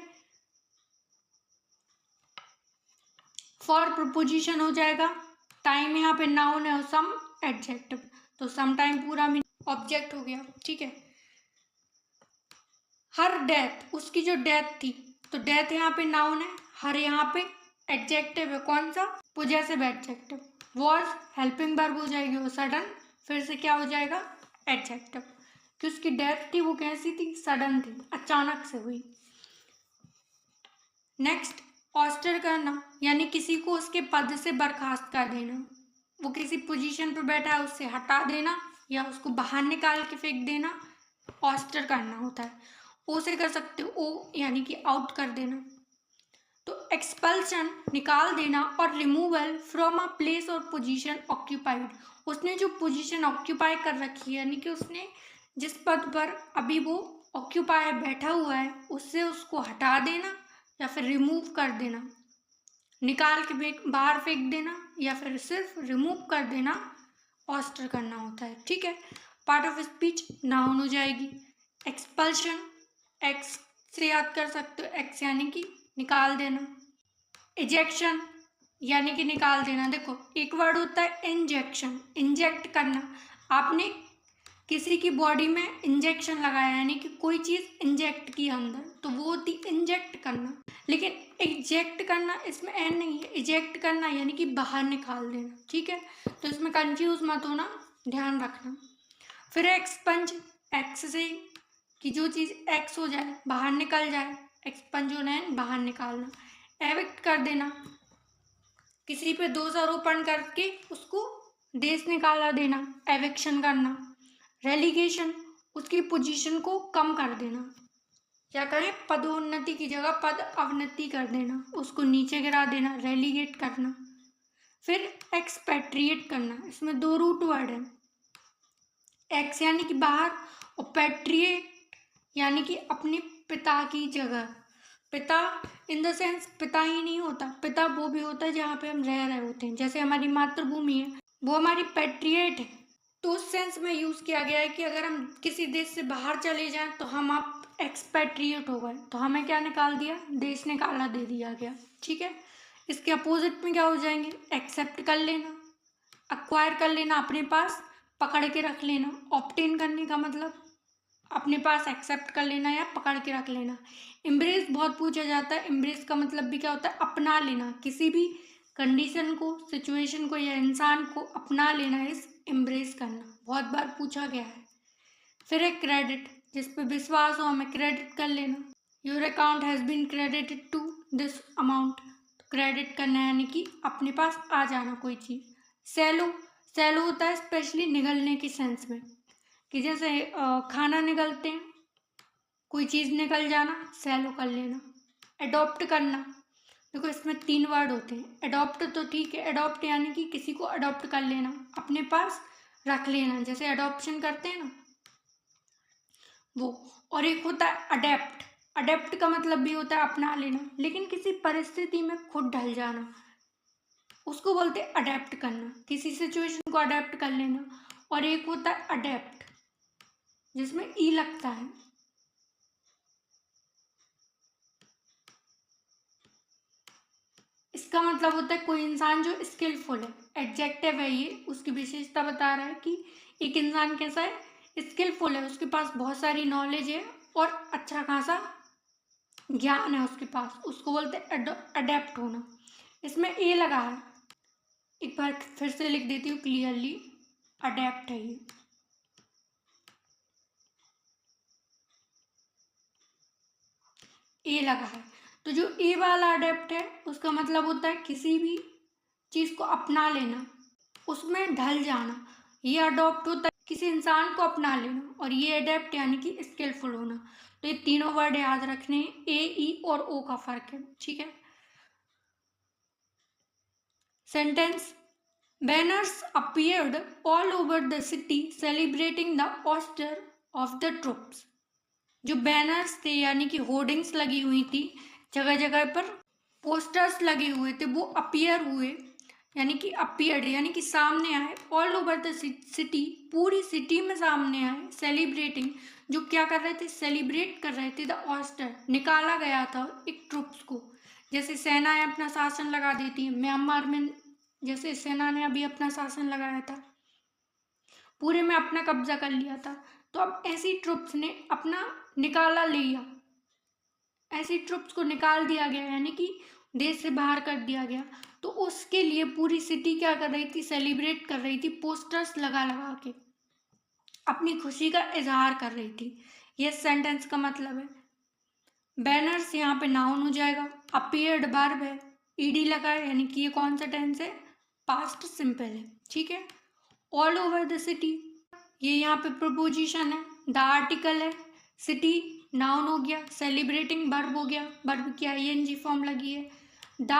फॉर प्रपोजिशन हो जाएगा, टाइम यहाँ पे नाउन है और सम एडजेक्टिव, तो सम टाइम पूरा ऑब्जेक्ट हो गया, ठीक है। हर डेथ, उसकी जो डेथ थी, तो डेथ यहाँ पे नाउन है, हर यहाँ पे एडजेक्टिव है, कौन सा, possessive adjective. Was helping verb हो जाएगी, वो सडन फिर से क्या हो जाएगा, एडजेक्टिव, कि उसकी डेथ थी वो कैसी थी, सडन थी, अचानक से हुई। नेक्स्ट, ऑस्टर करना, यानी किसी को उसके पद से बर्खास्त कर देना, वो किसी पोजीशन पर बैठा है उससे हटा देना या उसको बाहर निकाल के फेंक देना, ऑस्टर करना होता है। ओ से कर सकते हो, ओ यानी कि आउट कर देना। तो एक्सपल्शन निकाल देना, और रिमूवल फ्रॉम अ प्लेस और पोजीशन ऑक्यूपाइड, उसने जो पोजीशन ऑक्यूपाई कर रखी है, यानी कि उसने जिस पद पर अभी वो ऑक्यूपाई बैठा हुआ है उससे उसको हटा देना या फिर रिमूव कर देना, निकाल के बाहर फेंक देना या फिर सिर्फ रिमूव कर देना, ऑस्टर करना होता है, ठीक है। पार्ट ऑफ स्पीच नाउन हो जाएगी। एक्सपल्शन, एक्स से याद कर सकते हो, एक्स यानी कि निकाल देना। इजेक्शन यानी कि निकाल देना, देखो एक वर्ड होता है इंजेक्शन, इंजेक्ट करना, आपने किसी की बॉडी में इंजेक्शन लगाया, यानी कि कोई चीज़ इंजेक्ट की अंदर, तो वो होती इंजेक्ट करना। लेकिन इजेक्ट करना इसमें एन नहीं है, इजेक्ट करना यानी कि बाहर निकाल देना, ठीक है। तो इसमें कंफ्यूज मत होना, ध्यान रखना। फिर एक्सपंज, एक्स से कि जो चीज़ एक्स हो जाए, बाहर निकल जाए, एक्सपंज होना है बाहर निकालना। एविक्ट कर देना, किसी पे दोषारोपण करके उसको देश निकाला देना, एविक्शन करना। रेलीगेशन, उसकी पोजीशन को कम कर देना, क्या करें, पदोन्नति की जगह पद अवनति कर देना, उसको नीचे गिरा देना, रेलीगेट करना। फिर एक्सपेट्रिएट करना, इसमें दो रूट वर्ड है, एक्स यानी कि बाहर और पैट्रिएट यानी कि अपने पिता की जगह। पिता इन द सेंस पिता ही नहीं होता, पिता वो भी होता है जहाँ पे हम रह रहे होते हैं, जैसे हमारी मातृभूमि है वो हमारी पैट्रिएट है, तो उस सेंस में यूज़ किया गया है कि अगर हम किसी देश से बाहर चले जाएं तो हम आप एक्सपेट्रिएट हो गए, तो हमें क्या निकाल दिया, देश निकाला दे दिया गया, ठीक है। इसके अपोजिट में क्या हो जाएंगे, एक्सेप्ट कर लेना, अक्वायर कर लेना, अपने पास पकड़ के रख लेना। ऑब्टेन करने का मतलब अपने पास एक्सेप्ट कर लेना या पकड़ के रख लेना। एम्ब्रेस बहुत पूछा जाता है, एम्ब्रेस का मतलब भी क्या होता है, अपना लेना, किसी भी कंडीशन को, सिचुएशन को या इंसान को अपना लेना, इस एम्ब्रेस करना, बहुत बार पूछा गया है। फिर एक क्रेडिट, जिस पे विश्वास हो हमें क्रेडिट कर लेना, your account has been credited to this amount, credit करना यानी कि अपने पास आ जाना कोई चीज़। सेलो, सेलो होता है स्पेशली निगलने की सेंस में, कि जैसे खाना निगलते हैं, कोई चीज़ निकल जाना, सेलो कर लेना। अडॉप्ट करना, देखो इसमें तीन वर्ड होते हैं, अडॉप्ट तो ठीक है, अडॉप्ट यानी कि किसी को अडॉप्ट कर लेना, अपने पास रख लेना, जैसे अडॉप्शन करते हैं ना वो। और एक होता है अडेप्ट, अडेप्ट का मतलब भी होता है अपना लेना, लेकिन किसी परिस्थिति में खुद ढल जाना, उसको बोलते हैं अडेप्ट करना, किसी सिचुएशन को अडेप्ट कर लेना। और एक होता है अडेप्ट जिसमें ई लगता है, इसका मतलब होता है कोई इंसान जो स्किलफुल है, एडजेक्टिव है ये, उसकी विशेषता बता रहा है कि एक इंसान कैसा है, स्किलफुल है, उसके पास बहुत सारी नॉलेज है और अच्छा खासा ज्ञान है उसके पास, उसको बोलते हैं अडेप्ट होना। इसमें ए लगा है, एक बार फिर से लिख देती हूँ क्लियरली, अडेप्ट है ये। ए लगा है, तो जो ए वाला अडेप्ट है उसका मतलब होता है किसी भी चीज़ को अपना लेना, उसमें ढल जाना। ये अडॉप्ट होता है किसी इंसान को अपना लेना, और ये अडेप्ट यानी कि स्किलफुल होना। तो ये तीनों वर्ड याद रखने, ए, ई और ओ का फर्क है, ठीक है। Sentence, banners appeared all over the city celebrating the ouster of the troops, जो बैनर्स थे यानी कि होर्डिंग्स लगी हुई थी जगह जगह पर, पोस्टर्स लगे हुए थे, वो अपीयर हुए यानी कि अपीयर्ड यानी कि सामने आए, ऑल ओवर द सिटी, पूरी सिटी में सामने आए, सेलिब्रेटिंग जो क्या कर रहे थे, सेलिब्रेट कर रहे थे, द ऑस्टर निकाला गया था एक ट्रुप्स को। जैसे सेनाएं अपना शासन लगा देती हैं, म्यांमार में जैसे सेना ने अभी अपना शासन लगाया था, पूरे में अपना कब्जा कर लिया था, तो अब ऐसी ट्रुप्स ने अपना निकाला लिया, ऐसी ट्रुप्स को निकाल दिया गया यानी कि देश से बाहर कर दिया गया। तो उसके लिए पूरी सिटी क्या कर रही थी, सेलिब्रेट कर रही थी, पोस्टर्स लगा लगा के अपनी खुशी का इजहार कर रही थी। यह सेंटेंस का मतलब है। बैनर्स यहाँ पे नाउन हो जाएगा, अपीयर्ड वर्ब है, ईडी लगा है यानी कि ये कौन सा टेंस है, पास्ट सिंपल है, ठीक है। ऑल ओवर द सिटी, ये यहाँ पे प्रपोजिशन है, द आर्टिकल है, सिटी नाउन हो गया, सेलिब्रेटिंग वर्ब हो गया, वर्ब की आईएनजी फॉर्म लगी है, द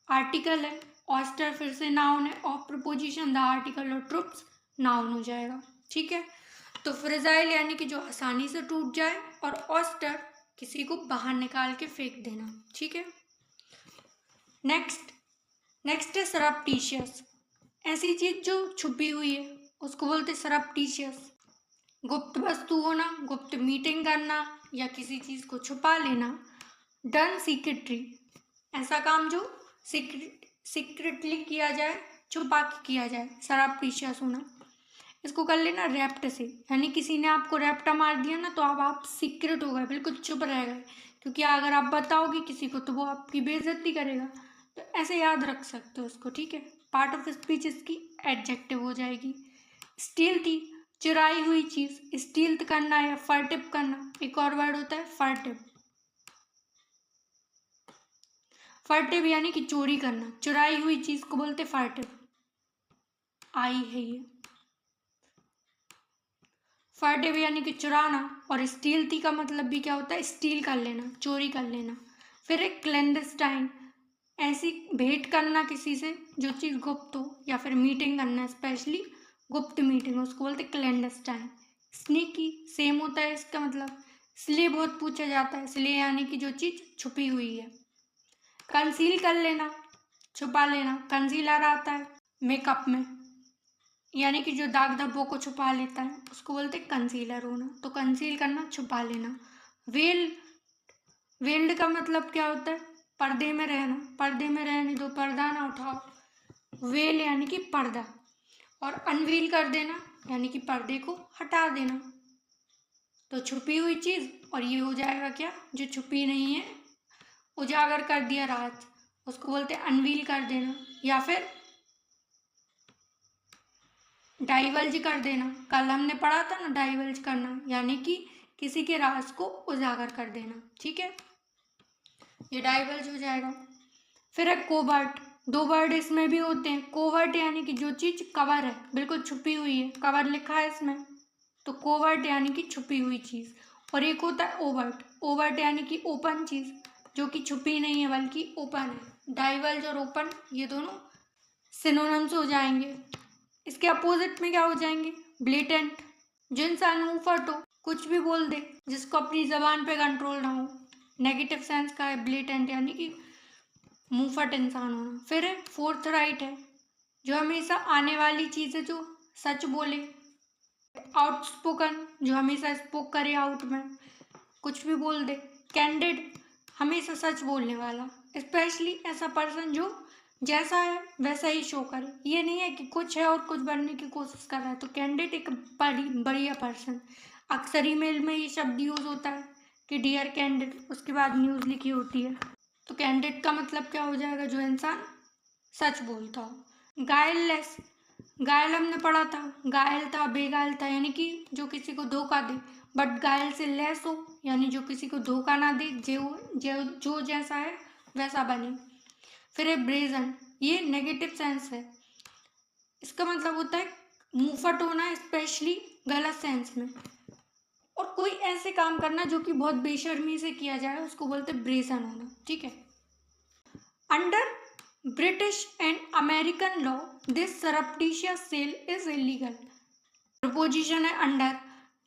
आर्टिकल है, ऑस्टर फिर से नाउन है, और प्रपोजिशन द आर्टिकल और ट्रुप्स नाउन हो जाएगा, ठीक है। तो फ्रेजाइल यानी कि जो आसानी से टूट जाए, और ऑस्टर किसी को बाहर निकाल के फेंक देना, ठीक है। नेक्स्ट है सरप्टिशियस, ऐसी चीज जो छुपी हुई है उसको बोलते सरप्टिशियस। गुप्त वस्तु होना, गुप्त मीटिंग करना, या किसी चीज को छुपा लेना। डन सीक्रेटली, ऐसा काम जो सीक्रेटली किया जाए, छुपा के किया जाए, सरप्टिशियस होना। इसको कर लेना रैप्ट से, यानी किसी ने आपको रैप्टा मार दिया ना, तो अब आप सीक्रेट हो गए, बिल्कुल चुप रह गए, क्योंकि अगर आप बताओगे किसी को तो वो आपकी बेइज्जती करेगा। तो ऐसे याद रख सकते हो उसको, ठीक है। पार्ट ऑफ स्पीच इसकी एडजेक्टिव हो जाएगी। स्टील थी, चुराई हुई चीज, स्टील करना या फर्टिप करना। एक और वर्ड होता है फर्टिप, फर्टिप यानी कि चोरी करना, चुराई हुई चीज को बोलते फर्टिप, आई है ये। फर्टिव यानी कि चुराना, और स्टील का मतलब भी क्या होता है, स्टील कर लेना, चोरी कर लेना। फिर एक क्लैंडस्टाइन, ऐसी भेंट करना किसी से जो चीज़ गुप्त हो, या फिर मीटिंग करना, स्पेशली गुप्त मीटिंग, उसको बोलते क्लैंडस्टाइन। स्नीकी सेम होता है इसका मतलब, इसलिए बहुत पूछा जाता है, इसलिए यानी कि जो चीज़ छुपी हुई है। कंसील कर लेना, छुपा लेना, कंसीलर आता है मेकअप में, यानी कि जो दाग धब्बों को छुपा लेता है उसको बोलते हैं कंसीलर होना। तो कंसील करना, छुपा लेना। वेल्ड का मतलब क्या होता है, पर्दे में रहना, पर्दे में रहने दो, पर्दा ना उठाओ, वेल यानी कि पर्दा। और अनवील कर देना यानी कि पर्दे को हटा देना। तो छुपी हुई चीज़, और ये हो जाएगा क्या, जो छुपी नहीं है, उजागर कर दिया राज, उसको बोलते हैं अनवील कर देना, या फिर डाइवल्ज कर देना। कल हमने पढ़ा था ना डाइवल्ज करना, यानी कि किसी के राज को उजागर कर देना, ठीक है, ये डाइवल्ज हो जाएगा। फिर है कोवर्ट, दो वर्ड इसमें भी होते हैं। कोवर्ट यानी कि जो चीज कवर है, बिल्कुल छुपी हुई है, कवर लिखा है इसमें, तो कोवर्ट यानी कि छुपी हुई चीज। और एक होता है ओवर्ट, ओवर्ट यानी कि ओपन चीज, जो कि छुपी नहीं है बल्कि ओपन है। डाइवल्ज और ओपन ये दोनों सिनोनिम्स हो जाएंगे। इसके अपोजिट में क्या हो जाएंगे, ब्लेटेंट, जो इंसान मुंह फट हो, कुछ भी बोल दे, जिसको अपनी जबान पे कंट्रोल ना हो, नेगेटिव सेंस का है ब्लेटेंट, यानी कि मुंह फट इंसान होना। फिर है फोर्थ राइट है, जो हमेशा आने वाली चीज़ है, जो सच बोले। आउटस्पोकन, जो हमेशा स्पोक करे, आउट में कुछ भी बोल दे। कैंडिड, हमेशा सच बोलने वाला, स्पेशली ऐसा पर्सन जो जैसा है वैसा ही शो करे, ये नहीं है कि कुछ है और कुछ बनने की कोशिश कर रहा है। तो कैंडिड एक बढ़िया पर्सन। अक्सर ईमेल में ये शब्द यूज होता है कि डियर कैंडिड, उसके बाद न्यूज़ लिखी होती है। तो कैंडिड का मतलब क्या हो जाएगा, जो इंसान सच बोलता हो। गायललेस, घायल हमने पढ़ा था, घायल था, बेगायल था, यानी कि जो किसी को धोखा दे, बट घायल से लेस हो, यानी जो किसी को धोखा ना दे, जो जैसा है वैसा बने। फिर है ब्रेजन, ये नेगेटिव सेंस है, इसका मतलब होता है मुंहफट होना, स्पेशली गलत सेंस में, और कोई ऐसे काम करना जो कि बहुत बेशर्मी से किया जाए, उसको बोलते हैं ब्रेजन होना, ठीक है। Under British and American law this surreptitious sale is illegal. Preposition है अंडर,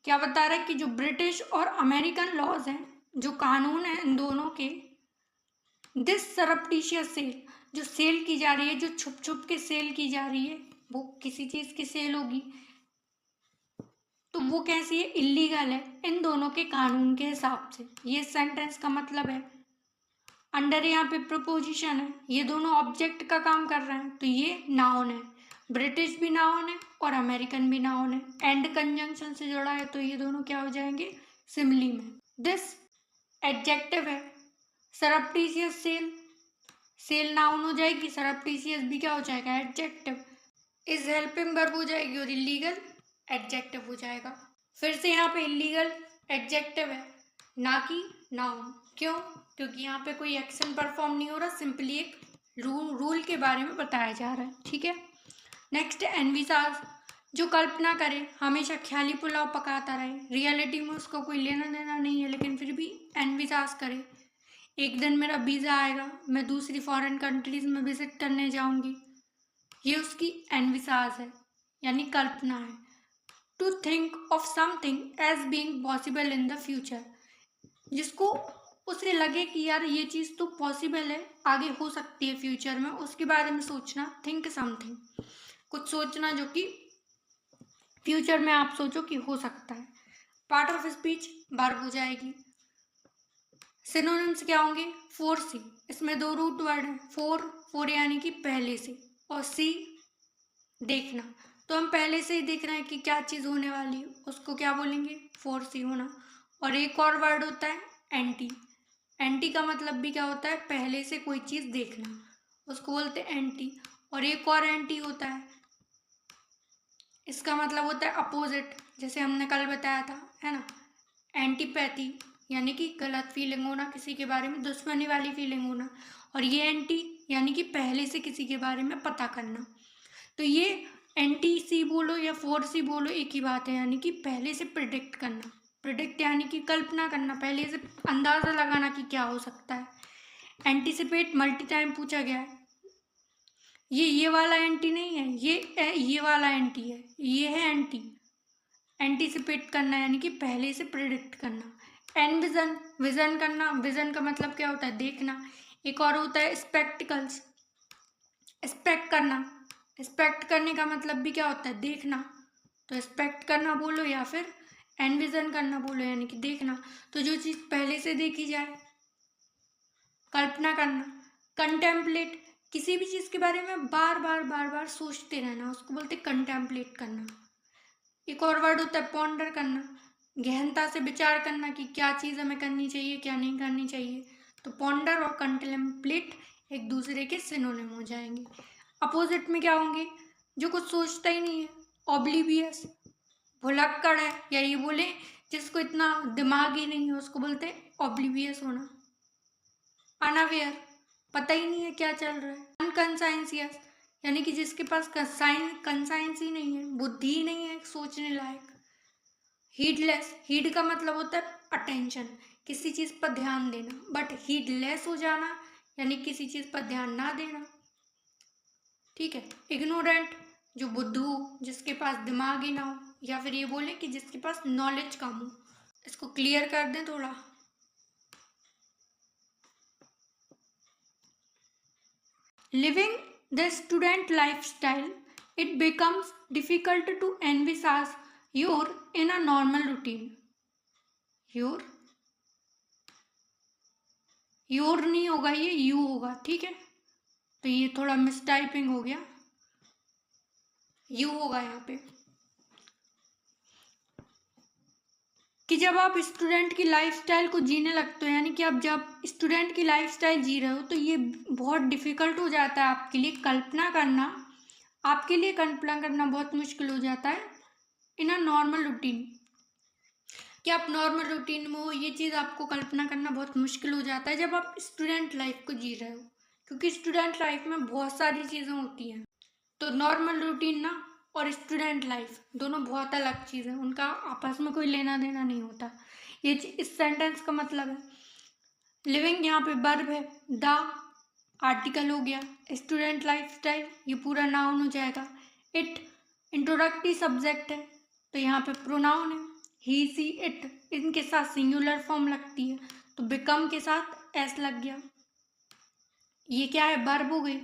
क्या बता रहा है कि जो ब्रिटिश और अमेरिकन लॉज हैं, जो कानून है इन दोनों के, दिस सरप्टिशियस सेल, जो सेल की जा रही है, जो छुप छुप के सेल की जा रही है, वो किसी चीज़ की सेल होगी, तो वो कैसी है, इलीगल है इन दोनों के कानून के हिसाब से। ये सेंटेंस का मतलब है। अंडर यहाँ पे प्रपोजिशन है, ये दोनों ऑब्जेक्ट का काम कर रहे हैं, तो ये नाउन है। ब्रिटिश भी नाउन है और अमेरिकन भी नाउन है। एंड कंजंक्शन से जुड़ा है, तो ये दोनों क्या हो जाएंगे, सिमिली में। दिस एडजेक्टिव है। सरप्टिशियस सेल, सेल नाउन हो जाएगी, सरप्टिशियस भी क्या हो जाएगा, एडजेक्टिव। इज हेल्पिंग वर्ब हो जाएगी और इलीगल एडजेक्टिव हो जाएगा। फिर से यहाँ पे इलीगल एडजेक्टिव है, ना कि नाउन। क्यों? क्योंकि यहाँ पे कोई एक्शन परफॉर्म नहीं हो रहा, सिंपली एक रूल के बारे में बताया जा रहा है। ठीक है। नेक्स्ट एनविसाज, जो कल्पना करे, हमेशा ख्याली पुलाव पकाता रहे, रियलिटी में उसको कोई लेना देना नहीं है, लेकिन फिर भी एनविसाज करे, एक दिन मेरा वीज़ा आएगा, मैं दूसरी फॉरेन कंट्रीज में विजिट करने जाऊंगी, ये उसकी एनविसाज है, यानी कल्पना है। To think of something as being possible in the future, जिसको उसे लगे कि यार ये चीज़ तो पॉसिबल है, आगे हो सकती है फ्यूचर में, उसके बारे में सोचना। थिंक समथिंग, कुछ सोचना जो कि फ्यूचर में आप सोचो कि हो सकता है। पार्ट ऑफ स्पीच वर्ब हो जाएगी। सिनोनिम्स क्या होंगे, फोर सी, इसमें दो रूट वर्ड है, फोर यानी कि पहले से, और सी देखना, तो हम पहले से ही देख रहे हैं कि क्या चीज़ होने वाली है, उसको क्या बोलेंगे, फोर सी होना। और एक और वर्ड होता है एंटी, एंटी का मतलब भी क्या होता है, पहले से कोई चीज़ देखना, उसको बोलते हैं एंटी। और एक और एंटी होता है, इसका मतलब होता है अपोजिट, जैसे हमने कल बताया था, है ना, एंटीपैथी, यानी कि गलत फीलिंग होना, किसी के बारे में दुश्मनी वाली फीलिंग होना। और ये एंटी यानी कि पहले से किसी के बारे में पता करना। तो ये एंटी सी बोलो या फोर सी बोलो, एक ही बात है, यानी कि पहले से प्रिडिक्ट करना। प्रिडिक्ट यानी कि कल्पना करना, पहले से अंदाज़ा लगाना कि क्या हो सकता है। एंटीसिपेट मल्टी टाइम पूछा गया है, ये वाला एंटी नहीं है, ये वाला एंटी है, ये है एंटी। एंटीसिपेट करना यानी कि पहले से प्रिडिक्ट करना। एनविजन, विजन करना, विजन का मतलब क्या होता है, देखना। एक और होता है स्पेक्टिकल्स, एक्सपेक्ट करना, एक्सपेक्ट करने का मतलब भी क्या होता है, देखना। तो एक्सपेक्ट करना बोलो या फिर एनविजन करना बोलो, यानी कि देखना। तो जो चीज़ पहले से देखी जाए, कल्पना करना। कंटेम्पलेट, किसी भी चीज़ के बारे में बार बार सोचते रहना, उसको बोलते कंटेम्पलेट करना। एक और वर्ड होता है पॉन्डर करना, गहनता से विचार करना कि क्या चीज़ हमें करनी चाहिए, क्या नहीं करनी चाहिए। तो पॉन्डर और कंटेम्पलेट एक दूसरे के सिनोनिम हो जाएंगे। अपोजिट में क्या होंगे, जो कुछ सोचता ही नहीं है, ऑब्लिवियस, भुलक्कड़ है, या ये बोले जिसको इतना दिमाग ही नहीं है, उसको बोलते हैं ऑब्लिवियस होना। अनअवेयर, पता ही नहीं है क्या चल रहा है। अनकंसाइंसियस, यानी कि जिसके पास कंसाइंस ही नहीं है, बुद्धि ही नहीं है सोचने लायक। हीडलेस, हीड का मतलब होता है अटेंशन, किसी चीज़ पर ध्यान देना, बट हीडलेस हो जाना यानी किसी चीज़ पर ध्यान ना देना। ठीक है। इग्नोरेंट, जो बुद्धू हो, जिसके पास दिमाग ही ना हो, या फिर ये बोले कि जिसके पास नॉलेज कम हो। इसको क्लियर कर दें थोड़ा। Living the student lifestyle, it becomes difficult to envisage your in a normal routine. Your नहीं होगा, ये यू होगा, ठीक है। तो ये थोड़ा मिसटाइपिंग हो गया, यू होगा यहाँ पे। कि जब आप स्टूडेंट की लाइफस्टाइल को जीने लगते हो, यानी कि आप जब स्टूडेंट की लाइफस्टाइल जी रहे हो, तो ये बहुत डिफ़िकल्ट हो जाता है आपके लिए कल्पना करना, आपके लिए कल्पना करना बहुत मुश्किल हो जाता है इन अ नॉर्मल रूटीन। कि आप नॉर्मल रूटीन में हो, ये चीज़ आपको कल्पना करना बहुत मुश्किल हो जाता है जब आप स्टूडेंट लाइफ को जी रहे हो, क्योंकि स्टूडेंट लाइफ में बहुत सारी चीज़ें होती हैं। तो नॉर्मल रूटीन ना और स्टूडेंट लाइफ दोनों बहुत अलग चीज़ है, उनका आपस में कोई लेना देना नहीं होता। ये इस सेंटेंस का मतलब है। लिविंग यहाँ पे वर्ब है, द आर्टिकल हो गया, स्टूडेंट लाइफ स्टाइल ये पूरा नाउन हो जाएगा। इट इंट्रोडक्टरी सब्जेक्ट है, तो यहाँ पे प्रोनाउन है। ही सी इट, इनके साथ सिंगुलर फॉर्म लगती है, तो बिकम के साथ एस लग गया। ये क्या है, वर्ब हो गई।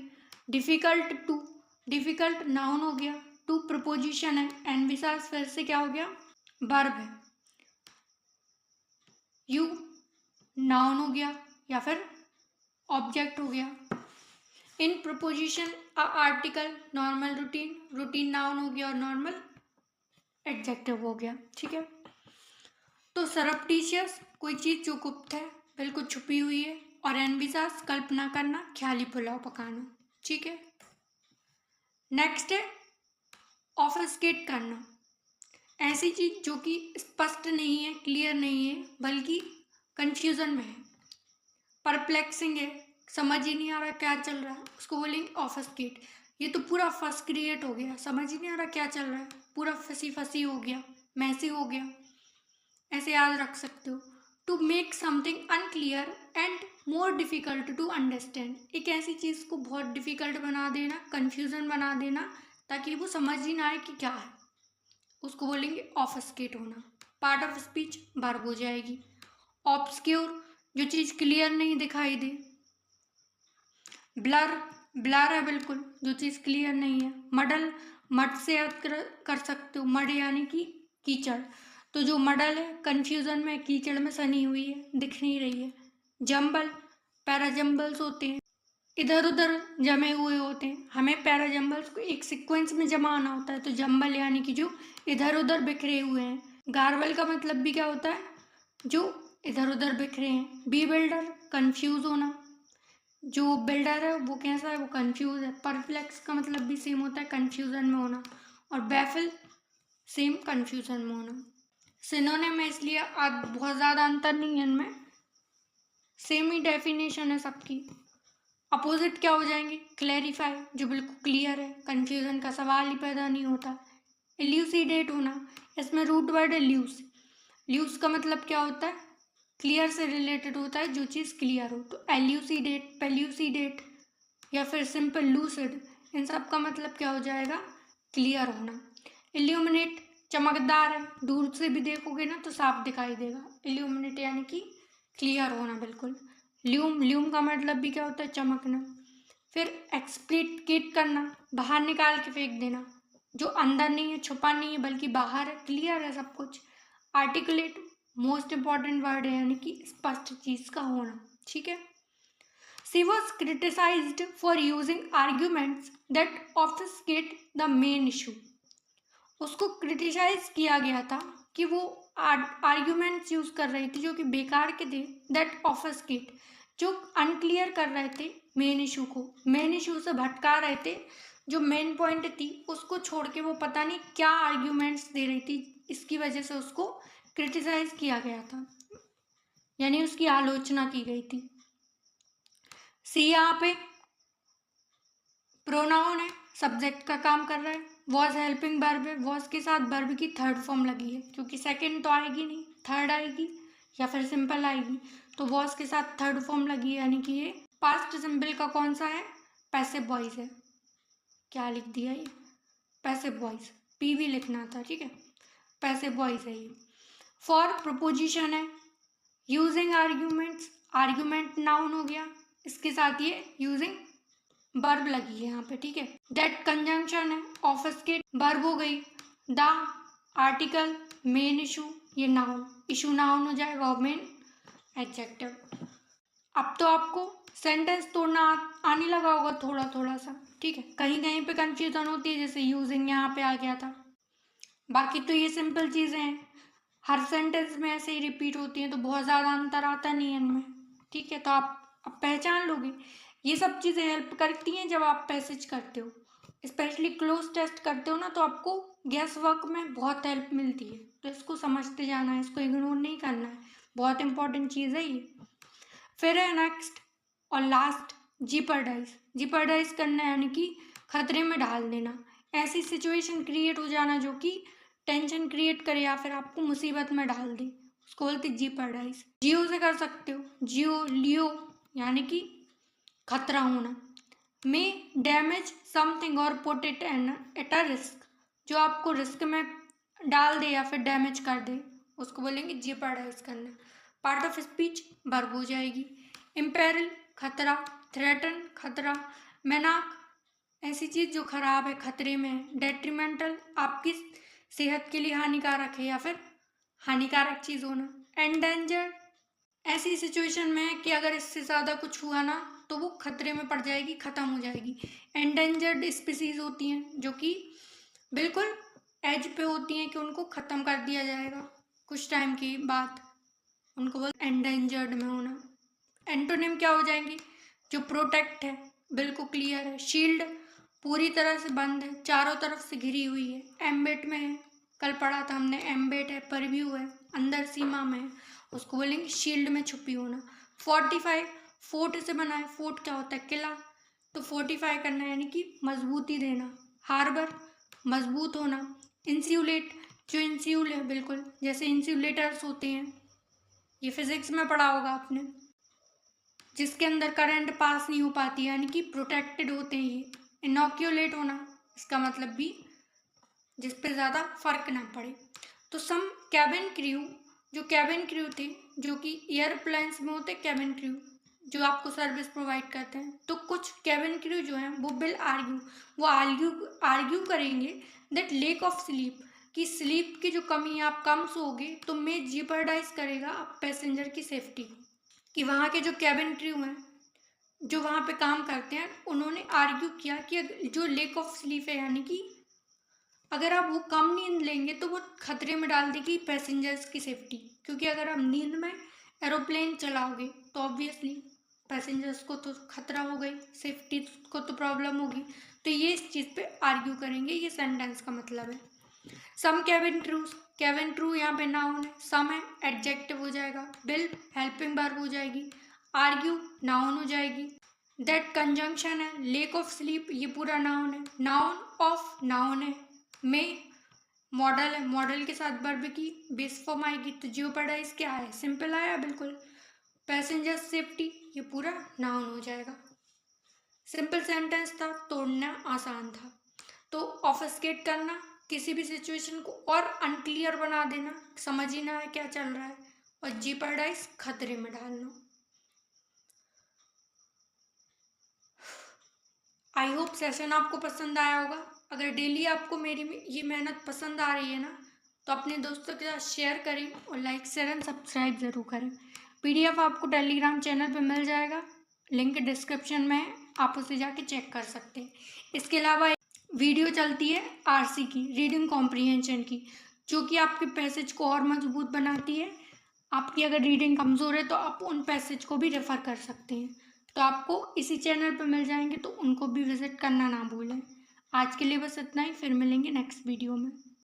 डिफ़िकल्ट टू, डिफ़िकल्ट नाउन हो गया, टू प्रपोजिशन है, एनविसार्स फिर से क्या हो गया, वर्ब है। यू नाउन हो गया या फिर ऑब्जेक्ट हो गया। In preposition article, normal routine, routine noun हो गया और नॉर्मल एडजेक्टिव हो गया। ठीक है, तो सरप्टिशियस कोई चीज़ जो गुप्त है, बिल्कुल छुपी हुई है, और एनविसास कल्पना करना, ख्याली पुलाव पकाना। ठीक है, नेक्स्ट है ऑफस्केट करना, ऐसी चीज़ जो कि स्पष्ट नहीं है, क्लियर नहीं है, बल्कि कंफ्यूजन में है, परप्लेक्सिंग है, समझ ही नहीं आ रहा क्या चल रहा है, उसको बोलेंगे ऑफस्केट। ये तो पूरा फस क्रिएट हो गया, समझ ही नहीं आ रहा क्या चल रहा है, पूरा फंसी फंसी हो गया, मैसी हो गया, ऐसे याद रख सकते हो। To make something unclear and more difficult to understand, एक ऐसी चीज़ को बहुत डिफ़िकल्ट बना देना, कन्फ्यूज़न बना देना, ताकि वो समझ ही ना आए कि क्या है, उसको बोलेंगे ऑफस्केट होना। पार्ट ऑफ स्पीच वर्ब हो जाएगी। ऑब्सक्योर, जो चीज़ क्लियर नहीं दिखाई दे। ब्लर, ब्लर है बिल्कुल, जो चीज़ क्लियर नहीं है। मडल, मड से याद कर सकते हो, मड यानी कि कीचड़, तो जो मडल है कन्फ्यूज़न में, कीचड़ में सनी हुई है, दिख नहीं रही है। जंबल, पैराजंबल्स होते हैं, इधर उधर जमे हुए होते हैं, हमें पैराजंबल्स को एक सीक्वेंस में जमा आना होता है, तो जंबल यानी कि जो इधर उधर बिखरे हुए हैं। गार्बल का मतलब भी क्या होता है, जो इधर उधर बिखरे हैं। बी बिल्डर, कंफ्यूज होना, जो बिल्डर है वो कैसा है, वो कंफ्यूज है। परप्लेक्स का मतलब भी सेम होता है, कंफ्यूजन में होना, और बैफल सेम कंफ्यूजन में होना। सिनोनिम में इसलिए बहुत ज़्यादा अंतर नहीं है इनमें, सेम ही डेफिनेशन है सबकी। अपोजिट क्या हो जाएंगे, क्लैरिफाई, जो बिल्कुल क्लियर है, कंफ्यूजन का सवाल ही पैदा नहीं होता। एल्यूसिडेट होना, इसमें रूट वर्ड है ल्यूस, ल्यूस का मतलब क्या होता है, क्लियर से रिलेटेड होता है, जो चीज़ क्लियर हो, तो एल्यूसिडेट, पेल्यूसिडेट या फिर सिंपल लूसिड, इन सब का मतलब क्या हो जाएगा, क्लियर होना। इल्यूमिनेट, चमकदार है, दूर से भी देखोगे ना तो साफ दिखाई देगा। इल्यूमिनेट यानी कि क्लियर होना बिल्कुल। ल्यूम, ल्यूम का मतलब भी क्या होता है, चमकना। फिर एक्सप्लिकेट करना, बाहर निकाल के फेंक देना, जो अंदर नहीं है, छुपा नहीं है, बल्कि बाहर है, क्लियर है सब कुछ। आर्टिकुलेट, मोस्ट इंपॉर्टेंट वर्ड है, यानी कि स्पष्ट चीज़ का होना। ठीक है, she was criticised for using arguments that obfuscate the main issue, उसको क्रिटिसाइज किया गया था कि वो आर्ग्यूमेंट्स यूज कर रही थी जो कि बेकार के थे, दैट ऑब्फस्केट, जो अनक्लियर कर रहे थे मेन इशू को, मेन इशू से भटका रहे थे, जो मेन पॉइंट थी उसको छोड़ के वो पता नहीं क्या आर्ग्यूमेंट्स दे रही थी, इसकी वजह से उसको क्रिटिसाइज किया गया था, यानी उसकी आलोचना की गई थी। सी यहाँ पे प्रोनाउन है, सब्जेक्ट का काम कर रहा है। वॉज हेल्पिंग वर्ब है, वॉज के साथ वर्ब की थर्ड फॉर्म लगी है, क्योंकि सेकंड तो आएगी नहीं, थर्ड आएगी या फिर सिंपल आएगी, तो वॉज के साथ थर्ड फॉर्म लगी है, यानी कि ये पास्ट सिंपल का कौन सा है, पैसिव वॉइस है। क्या लिख दिया ये, पैसिव वॉइस, पी भी लिखना था, ठीक है, पैसिव वॉइस है ये। फॉर प्रपोजिशन है, यूजिंग आर्ग्यूमेंट्स, आर्ग्यूमेंट नाउन हो गया, इसके साथ ये यूजिंग वर्ब लगी है यहाँ पे, ठीक है। दैट कंजंक्शन है, ऑब्फस्केट वर्ब हो गई, द आर्टिकल, मेन इशू, ये नाउन, इशू नाउन हो जाएगा और मेन एडजेक्टिव। अब तो आपको सेंटेंस तोड़ना आने लगा होगा थोड़ा थोड़ा सा, ठीक है, कहीं कहीं पे कंफ्यूजन होती है, जैसे यूजिंग यहाँ पे आ गया था, बाकी तो ये सिंपल चीज़ें हैं, हर सेंटेंस में ऐसे ही रिपीट होती हैं, तो बहुत ज़्यादा अंतर आता नहीं है इनमें, ठीक है, तो आप पहचान लोगे। ये सब चीज़ें हेल्प करती हैं जब आप पैसेज करते हो, स्पेशली क्लोज टेस्ट करते हो ना, तो आपको गैस वर्क में बहुत हेल्प मिलती है, तो इसको समझते जाना है, इसको इग्नोर नहीं करना है, बहुत इंपॉर्टेंट चीज़ है ये। फिर है नेक्स्ट और लास्ट, जीपर्डाइज, जीपर्डाइज करना यानी कि खतरे में डाल देना, ऐसी सिचुएशन क्रिएट हो जाना जो कि टेंशन क्रिएट करे या फिर आपको मुसीबत में डाल दे, उसको बोलते जीपर्डाइज। जियो से कर सकते हो, जियो, लियो यानी कि खतरा होना। मे डैमेज समथिंग और put it at a risk, जो आपको रिस्क में डाल दे या फिर डैमेज कर दे, उसको बोलेंगे जीपर्डाइज करना। पार्ट ऑफ स्पीच वर्ब हो जाएगी। इम्पेरिल, खतरा, थ्रेटन खतरा, मेनाक ऐसी चीज़ जो खराब है, खतरे में है, डेट्रीमेंटल आपकी सेहत के लिए हानिकारक है या फिर हानिकारक चीज़ होना, एंडेंजर्ड ऐसी सिचुएशन में है कि अगर इससे ज़्यादा कुछ हुआ ना तो वो खतरे में पड़ जाएगी, ख़त्म हो जाएगी। एंडेंजर्ड स्पीसीज होती हैं जो कि बिल्कुल एज पे होती हैं कि उनको ख़त्म कर दिया जाएगा कुछ टाइम के बाद, उनको बोल एंडेंजर्ड में होना। एंटोनिम क्या हो जाएंगी? जो प्रोटेक्ट है, बिल्कुल क्लियर है, शील्ड पूरी तरह से बंद है, चारों तरफ से घिरी हुई है, एम्बेट में है, कल पढ़ा था हमने, एम्बेट है, परव्यू है, अंदर सीमा में है, उसको बोलेंगे शील्ड में छुपी होना। फोर्टिफाई फोर्ट से बना है, फोर्ट क्या होता है? किला, तो फोर्टिफाई करना यानी कि मजबूती देना। हार्बर मजबूत होना। इंस्यूलेट जो इंस्यूल है, बिल्कुल जैसे इंस्यूलेटर्स होते हैं, ये फिजिक्स में पढ़ा होगा आपने, जिसके अंदर करंट पास नहीं हो पाती यानी कि प्रोटेक्टेड होते हैं ये। इनोक्यूलेट होना, इसका मतलब भी जिस पे ज़्यादा फर्क ना पड़े। तो सम कैबिन क्रू, जो कैबिन क्रू थे जो कि एयरप्लेन्स में होते कैबिन क्रू जो आपको सर्विस प्रोवाइड करते हैं, तो कुछ कैबिन क्रू जो हैं वो विल आर्ग्यू, वो आर्ग्यू करेंगे दैट लेक ऑफ स्लीप, कि स्लीप की जो कमी है, आप कम सोओगे तो मे जीपर्डाइज करेगा पैसेंजर की सेफ्टी को। कि वहाँ के जो कैबिन क्रू हैं जो वहाँ पे काम करते हैं, उन्होंने आर्ग्यू किया कि जो लेक ऑफ स्लीप है यानी कि अगर आप वो कम नींद लेंगे तो वो खतरे में डाल देगी पैसेंजर्स की सेफ्टी, क्योंकि अगर आप नींद में एरोप्लेन चलाओगे तो ऑब्वियसली पैसेंजर्स को तो खतरा हो गई, सेफ्टी को तो प्रॉब्लम होगी। तो ये इस चीज़ पे आर्ग्यू करेंगे, ये सेंटेंस का मतलब है। सम कैबिन क्रू यहाँ पे नाउन है, सम है एडजेक्टिव हो जाएगा, बिल हेल्पिंग वर्ब हो जाएगी, आर्ग्यू नाउन हो जाएगी, दैट कंजंक्शन है, लेक ऑफ स्लीप ये पूरा नाउन है, नाउन ऑफ नाउन है, में मॉडल है, मॉडल के साथ वर्ब की बेस फॉर्म आएगी, तो जियोपर्डाइज क्या है? सिंपल आया बिल्कुल। पैसेंजर सेफ्टी ये पूरा नाउन हो जाएगा। सिंपल सेंटेंस था, तोड़ना आसान था। तो ऑफस्केट करना, किसी भी सिचुएशन को और अनक्लियर बना देना, समझ ही ना है क्या चल रहा है, और जियोपर्डाइज खतरे में डालना। आई होप सेशन आपको पसंद आया होगा। अगर डेली आपको मेरी ये मेहनत पसंद आ रही है ना तो अपने दोस्तों के साथ शेयर करें और लाइक शेयर एंड सब्सक्राइब ज़रूर करें। पीडीएफ आपको टेलीग्राम चैनल पे मिल जाएगा, लिंक डिस्क्रिप्शन में है, आप उसे जाके चेक कर सकते हैं। इसके अलावा वीडियो चलती है आरसी की, रीडिंग कॉम्प्रीहेंशन की, जो कि आपके पैसेज को और मजबूत बनाती है। आपकी अगर रीडिंग कमज़ोर है तो आप उन पैसेज को भी रेफ़र कर सकते हैं, तो आपको इसी चैनल पर मिल जाएंगे, तो उनको भी विज़िट करना ना भूलें। आज के लिए बस इतना ही, फिर मिलेंगे नेक्स्ट वीडियो में।